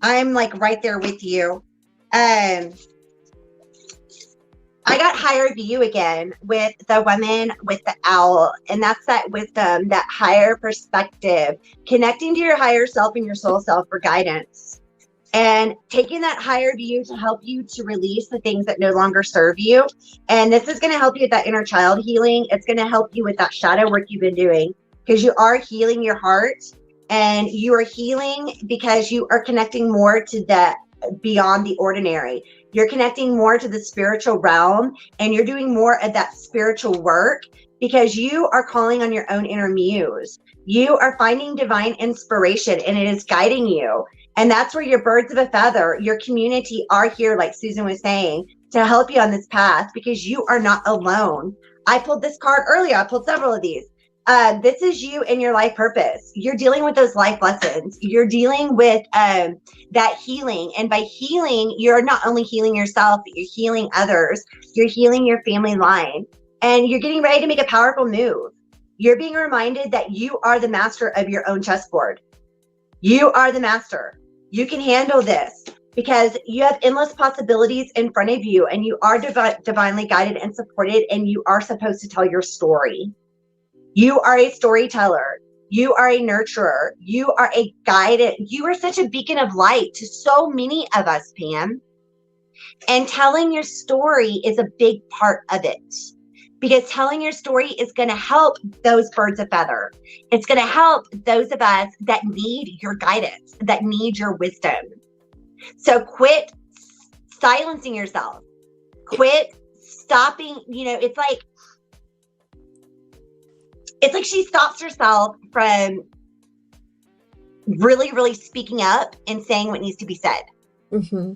I'm like right there with you. I got higher view again with the woman with the owl, and that's that wisdom, that higher perspective, connecting to your higher self and your soul self for guidance, and taking that higher view to help you to release the things that no longer serve you. And this is going to help you with that inner child healing. It's going to help you with that shadow work you've been doing, because you are healing your heart, and you are healing because you are connecting more to that beyond the ordinary. You're connecting more to the spiritual realm, and you're doing more of that spiritual work because you are calling on your own inner muse. You are finding divine inspiration, and it is guiding you. And that's where your birds of a feather, your community are here, like Susan was saying, to help you on this path, because you are not alone. I pulled this card earlier. I pulled several of these. This is you and your life purpose. You're dealing with those life lessons. You're dealing with that healing. And by healing, you're not only healing yourself, but you're healing others. You're healing your family line. And you're getting ready to make a powerful move. You're being reminded that you are the master of your own chessboard. You are the master. You can handle this because you have endless possibilities in front of you, and you are divinely guided and supported, and you are supposed to tell your story. You are a storyteller. You are a nurturer. You are a guided. You are such a beacon of light to so many of us, Pam. And telling your story is a big part of it, because telling your story is going to help those birds of feather. It's going to help those of us that need your guidance, that need your wisdom. So quit silencing yourself. Quit stopping. It's like she stops herself from really, really speaking up and saying what needs to be said. Mm-hmm.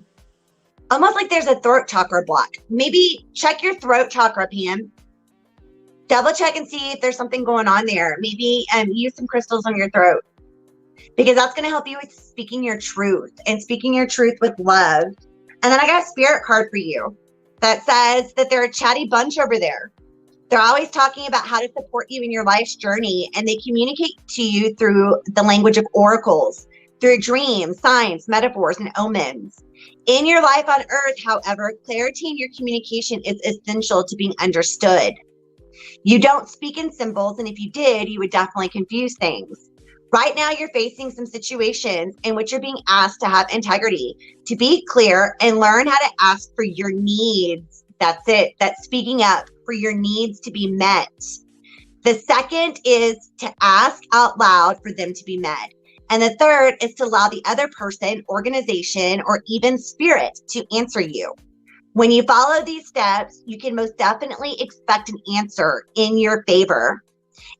Almost like there's a throat chakra block. Maybe check your throat chakra, Pam. Double check and see if there's something going on there. Maybe use some crystals on your throat, because that's going to help you with speaking your truth and speaking your truth with love. And then I got a spirit card for you that says that they're a chatty bunch over there. They're always talking about how to support you in your life's journey, and they communicate to you through the language of oracles, through dreams, signs, metaphors, and omens. In your life on earth, however, clarity in your communication is essential to being understood. You don't speak in symbols, and if you did, you would definitely confuse things. Right now, you're facing some situations in which you're being asked to have integrity, to be clear, and learn how to ask for your needs. That's it. That's speaking up for your needs to be met. The second is to ask out loud for them to be met. And the third is to allow the other person, organization, or even spirit to answer you. When you follow these steps, you can most definitely expect an answer in your favor.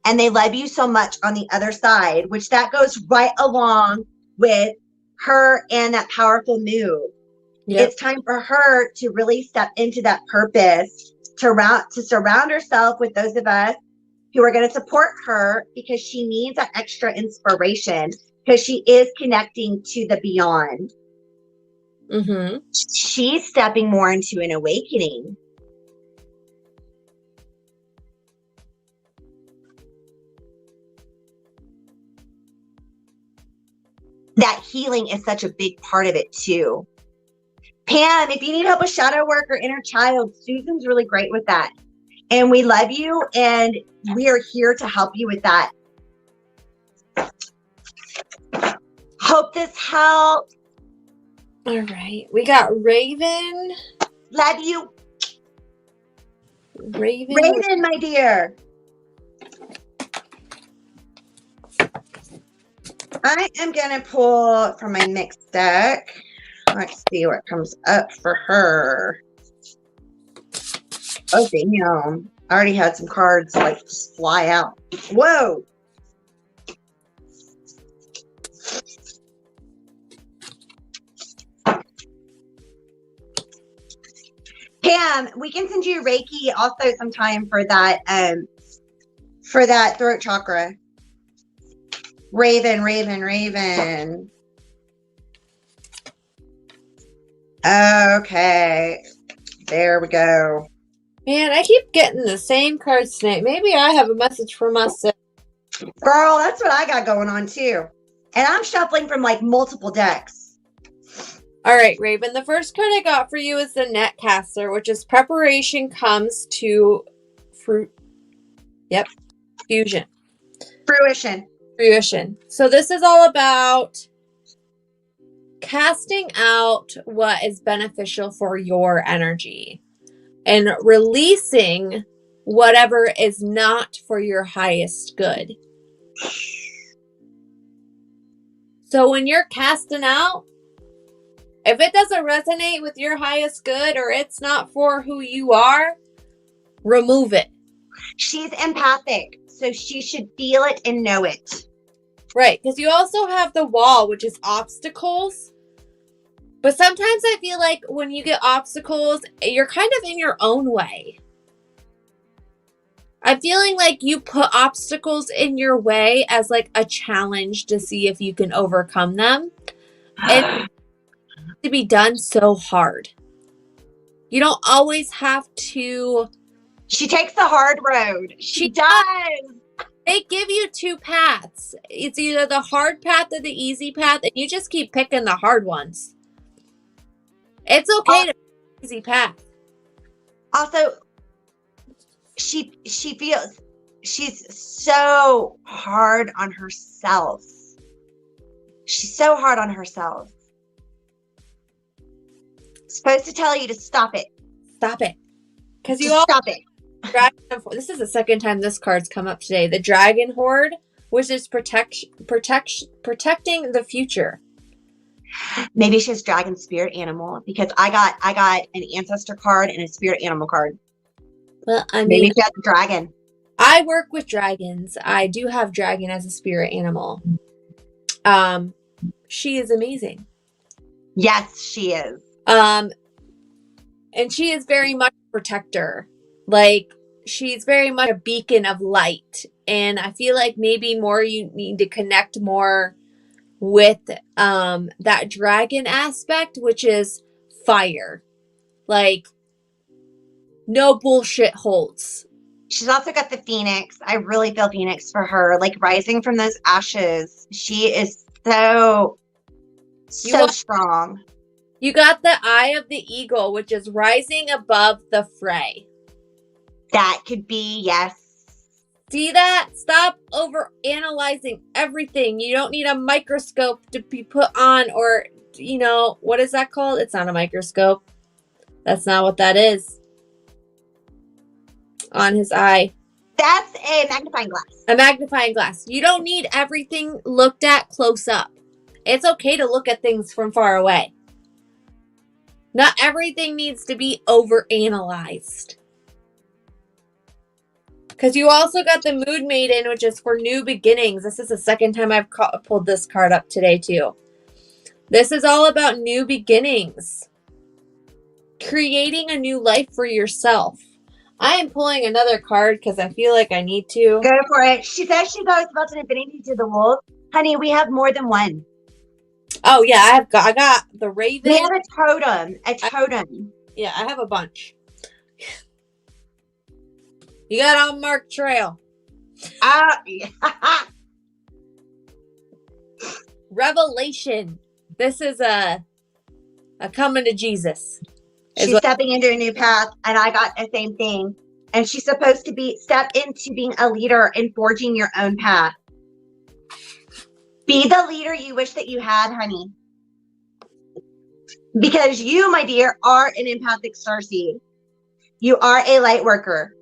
And they love you so much on the other side, which that goes right along with her and that powerful move. Yep. It's time for her to really step into that purpose, to surround herself with those of us who are going to support her, because she needs that extra inspiration, because she is connecting to the beyond. Mm-hmm. She's stepping more into an awakening. That healing is such a big part of it too. Pam, if you need help with shadow work or inner child, Susan's really great with that. And we love you, and we are here to help you with that. Hope this helped. All right. We got Raven. Love you. Raven, my dear. I am going to pull from my mixed deck. Let's see what comes up for her. Oh, damn. I already had some cards like just fly out. Whoa. Pam, we can send you Reiki also sometime for that throat chakra. Raven. Okay. There we go. Man, I keep getting the same cards tonight. Maybe I have a message for myself. Girl, that's what I got going on too. And I'm shuffling from like multiple decks. All right, Raven. The first card I got for you is the Netcaster, which is preparation comes to fruition. So this is all about casting out what is beneficial for your energy and releasing whatever is not for your highest good. So when you're casting out, if it doesn't resonate with your highest good or it's not for who you are, remove it. She's empathic, so she should feel it and know it. Right, because you also have the wall, which is obstacles. But sometimes I feel like when you get obstacles, you're kind of in your own way. I'm feeling like you put obstacles in your way as like a challenge to see if you can overcome them. It's to be done so hard. You don't always have to. She takes the hard road. She does. They give you two paths. It's either the hard path or the easy path, and you just keep picking the hard ones. It's okay to pick the easy path. Also, she feels she's so hard on herself. She's so hard on herself. Supposed to tell you to stop it. Stop it. Because you Just all stop it. this is the second time this card's come up today. The Dragon Horde, which is protecting the future. Maybe she has dragon spirit animal, because I got an ancestor card and a spirit animal card. Well, I mean, Maybe she has a dragon. I work with dragons. I do have dragon as a spirit animal. She is amazing. Yes, she is. And she is very much a protector. Like, she's very much a beacon of light. And I feel like maybe more you need to connect more with that dragon aspect, which is fire. Like, no bullshit holds. She's also got the phoenix. I really feel phoenix for her. Like, rising from those ashes. She is so strong. You got the eye of the eagle, which is rising above the fray. That could be, yes. See that? Stop over analyzing everything. You don't need a microscope to be put on, or, you know, what is that called? It's not a microscope. That's not what that is. On his eye. That's a magnifying glass. A magnifying glass. You don't need everything looked at close up. It's okay to look at things from far away. Not everything needs to be over-analyzed. Because you also got the Mood Maiden, which is for new beginnings. This is the second time I've pulled this card up today, too. This is all about new beginnings. Creating a new life for yourself. I am pulling another card because I feel like I need to. Go for it. She says she goes about an affinity to the wolf. Honey, we have more than one. Oh, yeah, I got the raven. We have a totem. A totem. Yeah, I have a bunch. You got unmarked trail. Revelation. This is a coming to Jesus. She's stepping into a new path, and I got the same thing. And she's supposed to step into being a leader and forging your own path. Be the leader you wish that you had, honey. Because you, my dear, are an empathic starseed. You are a light worker.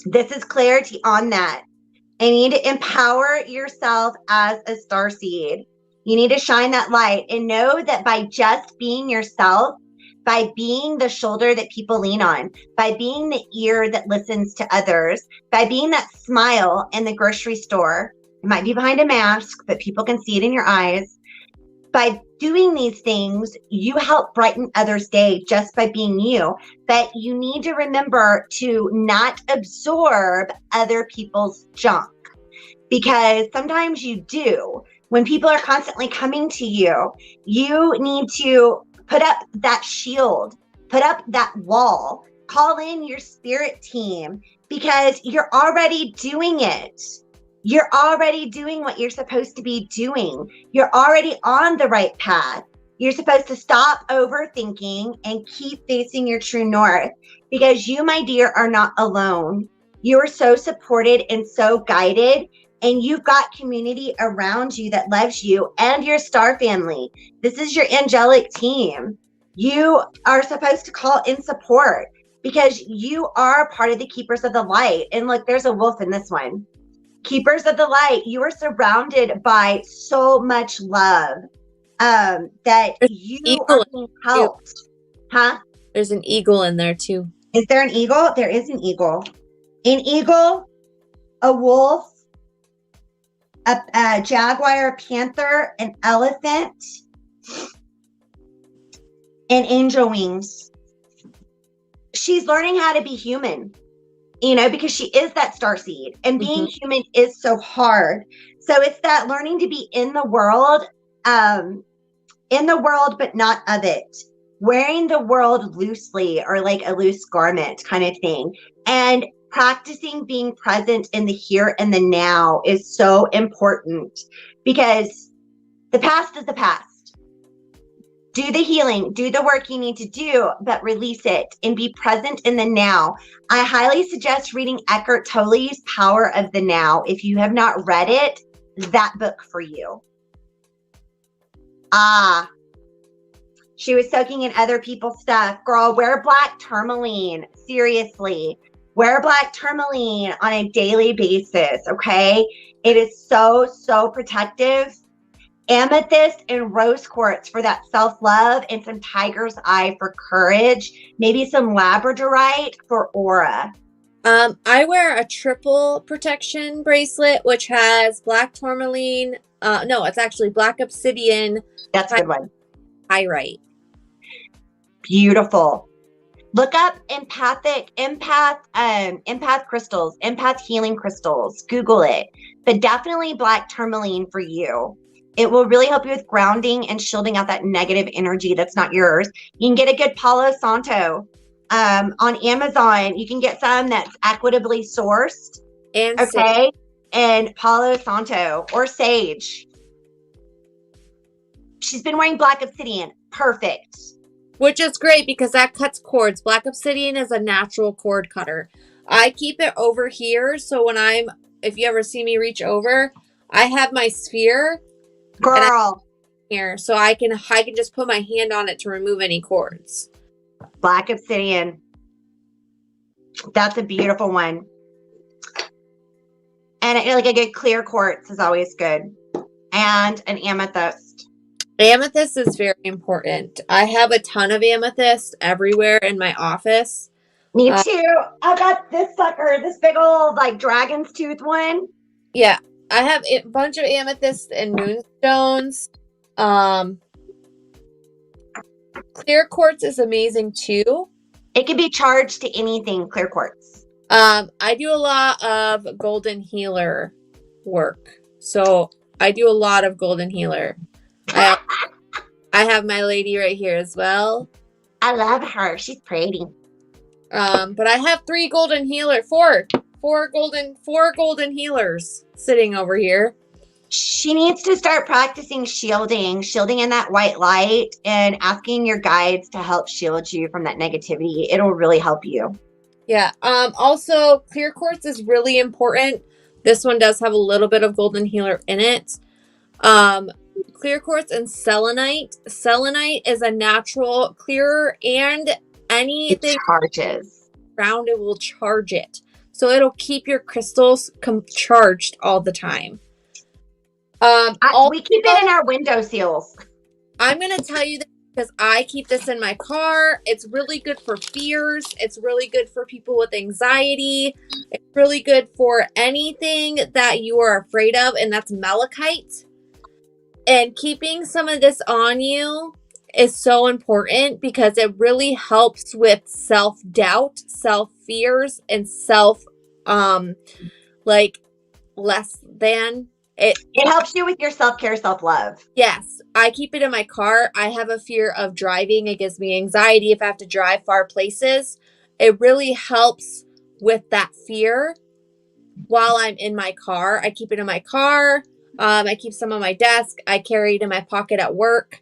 This is clarity on that. And you need to empower yourself as a starseed. You need to shine that light and know that by just being yourself, by being the shoulder that people lean on, by being the ear that listens to others, by being that smile in the grocery store, it might be behind a mask, but people can see it in your eyes. By doing these things, you help brighten others' day just by being you. But you need to remember to not absorb other people's junk, because sometimes you do. When people are constantly coming to you, you need to put up that shield, put up that wall, call in your spirit team, because you're already doing it. You're already doing what you're supposed to be doing. You're already on the right path. You're supposed to stop overthinking and keep facing your true north, because you, my dear, are not alone. You are so supported and so guided, and you've got community around you that loves you and your star family. This is your angelic team. You are supposed to call in support, because you are part of the keepers of the light. And look, there's a wolf in this one. Keepers of the light, you are surrounded by so much love that you are being helped. Huh? There's an eagle in there too. Is there an eagle? There is an eagle. An eagle, a wolf, a jaguar, a panther, an elephant, and angel wings. She's learning how to be human. You know, because she is that starseed, and being human is so hard. So it's that learning to be in the world, but not of it. Wearing the world loosely, or like a loose garment kind of thing. And practicing being present in the here and the now is so important, because the past is the past. Do the healing, do the work you need to do, but release it and be present in the now. I highly suggest reading Eckhart Tolle's Power of the Now. If you have not read it, that book for you. She was soaking in other people's stuff. Girl, wear black tourmaline. Seriously. Wear black tourmaline on a daily basis, okay? It is so, so protective. Amethyst and rose quartz for that self-love, and some tiger's eye for courage. Maybe some labradorite for aura. I wear a triple protection bracelet, which has black tourmaline. No, it's actually black obsidian. That's a good one. Pyrite. Beautiful. Look up empath crystals, empath healing crystals. Google it. But definitely black tourmaline for you. It will really help you with grounding and shielding out that negative energy that's not yours. You can get a good Palo Santo. On Amazon, you can get some that's equitably sourced. And okay. And Palo Santo or sage. She's been wearing black obsidian. Perfect. Which is great because that cuts cords. Black obsidian is a natural cord cutter. I keep it over here. So if you ever see me reach over, I have my sphere. Girl. Here. So I can just put my hand on it to remove any cords. Black obsidian. That's a beautiful one. And like a good clear quartz is always good. And an amethyst. Amethyst is very important. I have a ton of amethyst everywhere in my office. Me too. I got this sucker, this big old like dragon's tooth one. Yeah. I have a bunch of amethyst and moonstones. Clear quartz is amazing too. It can be charged to anything, clear quartz. I do a lot of golden healer work. So I do a lot of golden healer. I have my lady right here as well. I love her. She's pretty. But I have four golden healers sitting over here. She needs to start practicing shielding in that white light and asking your guides to help shield you from that negativity. It'll really help you. Yeah. Also, clear quartz is really important. This one does have a little bit of golden healer in it. Clear quartz and selenite. Selenite is a natural clearer, and anything charges around it will charge it. So it'll keep your crystals charged all the time. We keep it in our window seals. I'm going to tell you this because I keep this in my car. It's really good for fears. It's really good for people with anxiety. It's really good for anything that you are afraid of, and that's malachite. And keeping some of this on you is so important because it really helps with self-doubt, self-fears, and less than. It helps you with your self-care, self-love. Yes. I keep it in my car. I have a fear of driving. It gives me anxiety if I have to drive far places. It really helps with that fear while I'm in my car. I keep it in my car. I keep some on my desk. I carry it in my pocket at work.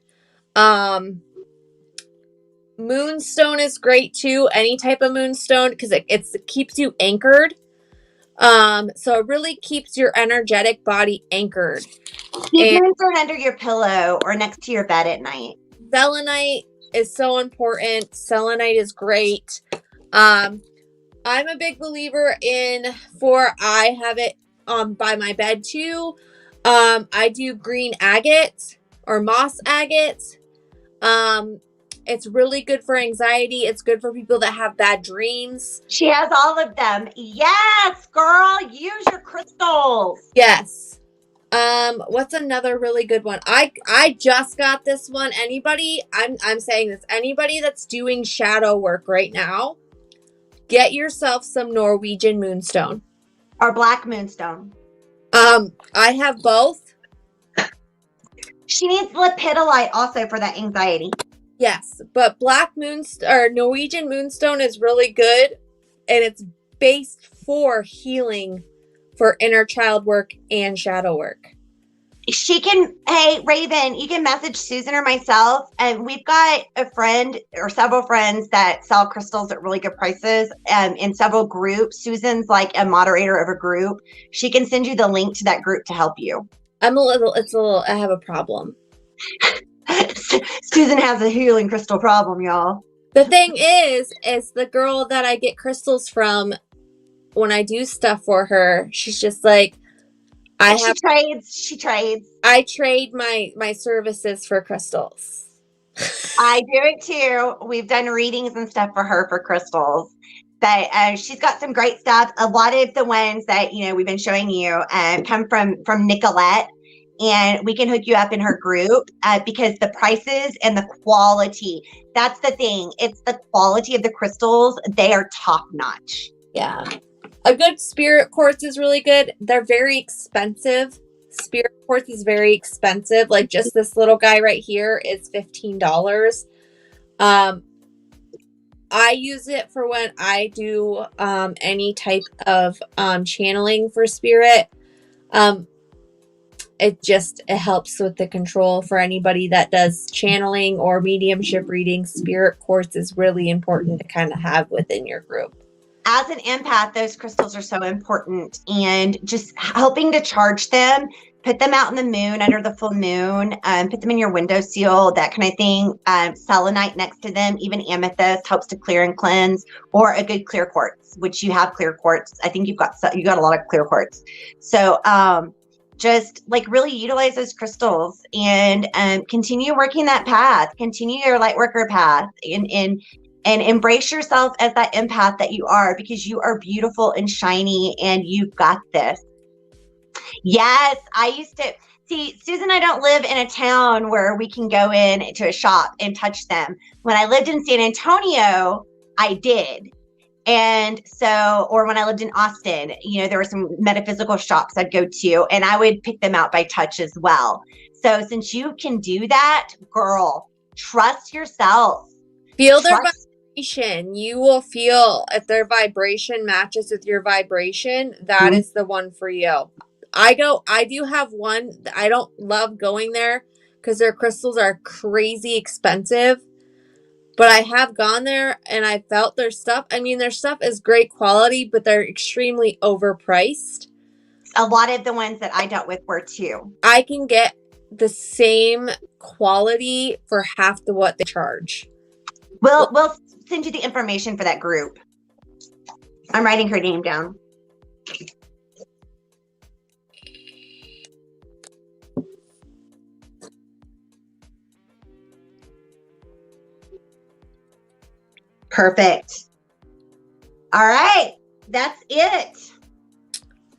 Moonstone is great too. Any type of moonstone because it keeps you anchored. So it really keeps your energetic body anchored. Keep moonstone under your pillow or next to your bed at night. Selenite is so important. Selenite is great. I'm a big believer I have it by my bed too. I do green agate or moss agate. It's really good for anxiety. It's good for people that have bad dreams. She has all of them. Yes, girl, use your crystals. Yes. What's another really good one? I just got this one. Anybody, I'm saying this, anybody that's doing shadow work right now, get yourself some Norwegian moonstone. Or black moonstone. I have both. She needs lepidolite also for that anxiety. Yes, but black moonstone or Norwegian moonstone is really good, and it's based for healing for inner child work and shadow work. She can, hey, Raven, you can message Susan or myself. And we've got a friend or several friends that sell crystals at really good prices in several groups. Susan's like a moderator of a group. She can send you the link to that group to help you. I have a problem. Susan has a healing crystal problem, y'all. The thing is the girl that I get crystals from when I do stuff for her, she's just like, She trades. I trade my services for crystals. I do it too. We've done readings and stuff for her for crystals. But she's got some great stuff. A lot of the ones that we've been showing you come from Nicolette, and we can hook you up in her group because the prices and the quality. That's the thing. It's the quality of the crystals. They are top notch. Yeah. A good spirit quartz is really good. They're very expensive. Spirit quartz is very expensive. Like just this little guy right here is $15. I use it for when I do any type of channeling for spirit. It helps with the control for anybody that does channeling or mediumship reading. Spirit quartz is really important to kind of have within your group. As an empath, those crystals are so important, and just helping to charge them, put them out in the moon under the full moon, put them in your windowsill, that kind of thing. Selenite next to them, even amethyst helps to clear and cleanse, or a good clear quartz, which you have clear quartz. I think you got a lot of clear quartz. So just like really utilize those crystals and continue working that path, continue your light worker path, and embrace yourself as that empath that you are, because you are beautiful and shiny and you've got this. Yes, I used to see, Susan and I don't live in a town where we can go in to a shop and touch them. When I lived in San Antonio, I did. And so, or when I lived in Austin, there were some metaphysical shops I'd go to, and I would pick them out by touch as well. So since you can do that, girl, trust yourself. Feel their vibration. You will feel if their vibration matches with your vibration, that is the one for you. I do have one. I don't love going there because their crystals are crazy expensive. But I have gone there and I felt their stuff. I mean, their stuff is great quality, but they're extremely overpriced. A lot of the ones that I dealt with were too. I can get the same quality for half what they charge. We'll send you the information for that group. I'm writing her name down. Perfect. All right. That's it.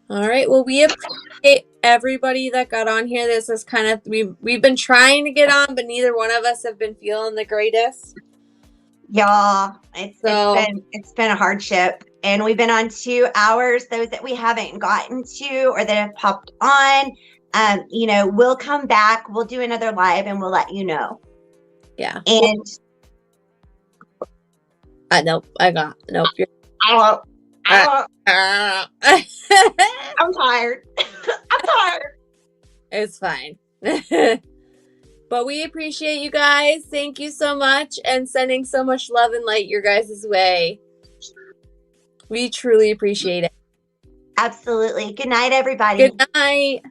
All right. Well, we appreciate everybody that got on here. This is kind of, we've been trying to get on, but neither one of us have been feeling the greatest. Y'all, it's been a hardship. And we've been on 2 hours. Those that we haven't gotten to or that have popped on, we'll come back. We'll do another live and we'll let you know. Yeah. And nope. You're I'm tired. I'm tired. It's fine. But we appreciate you guys. Thank you so much, and sending so much love and light your guys' way. We truly appreciate it. Absolutely. Good night, everybody. Good night.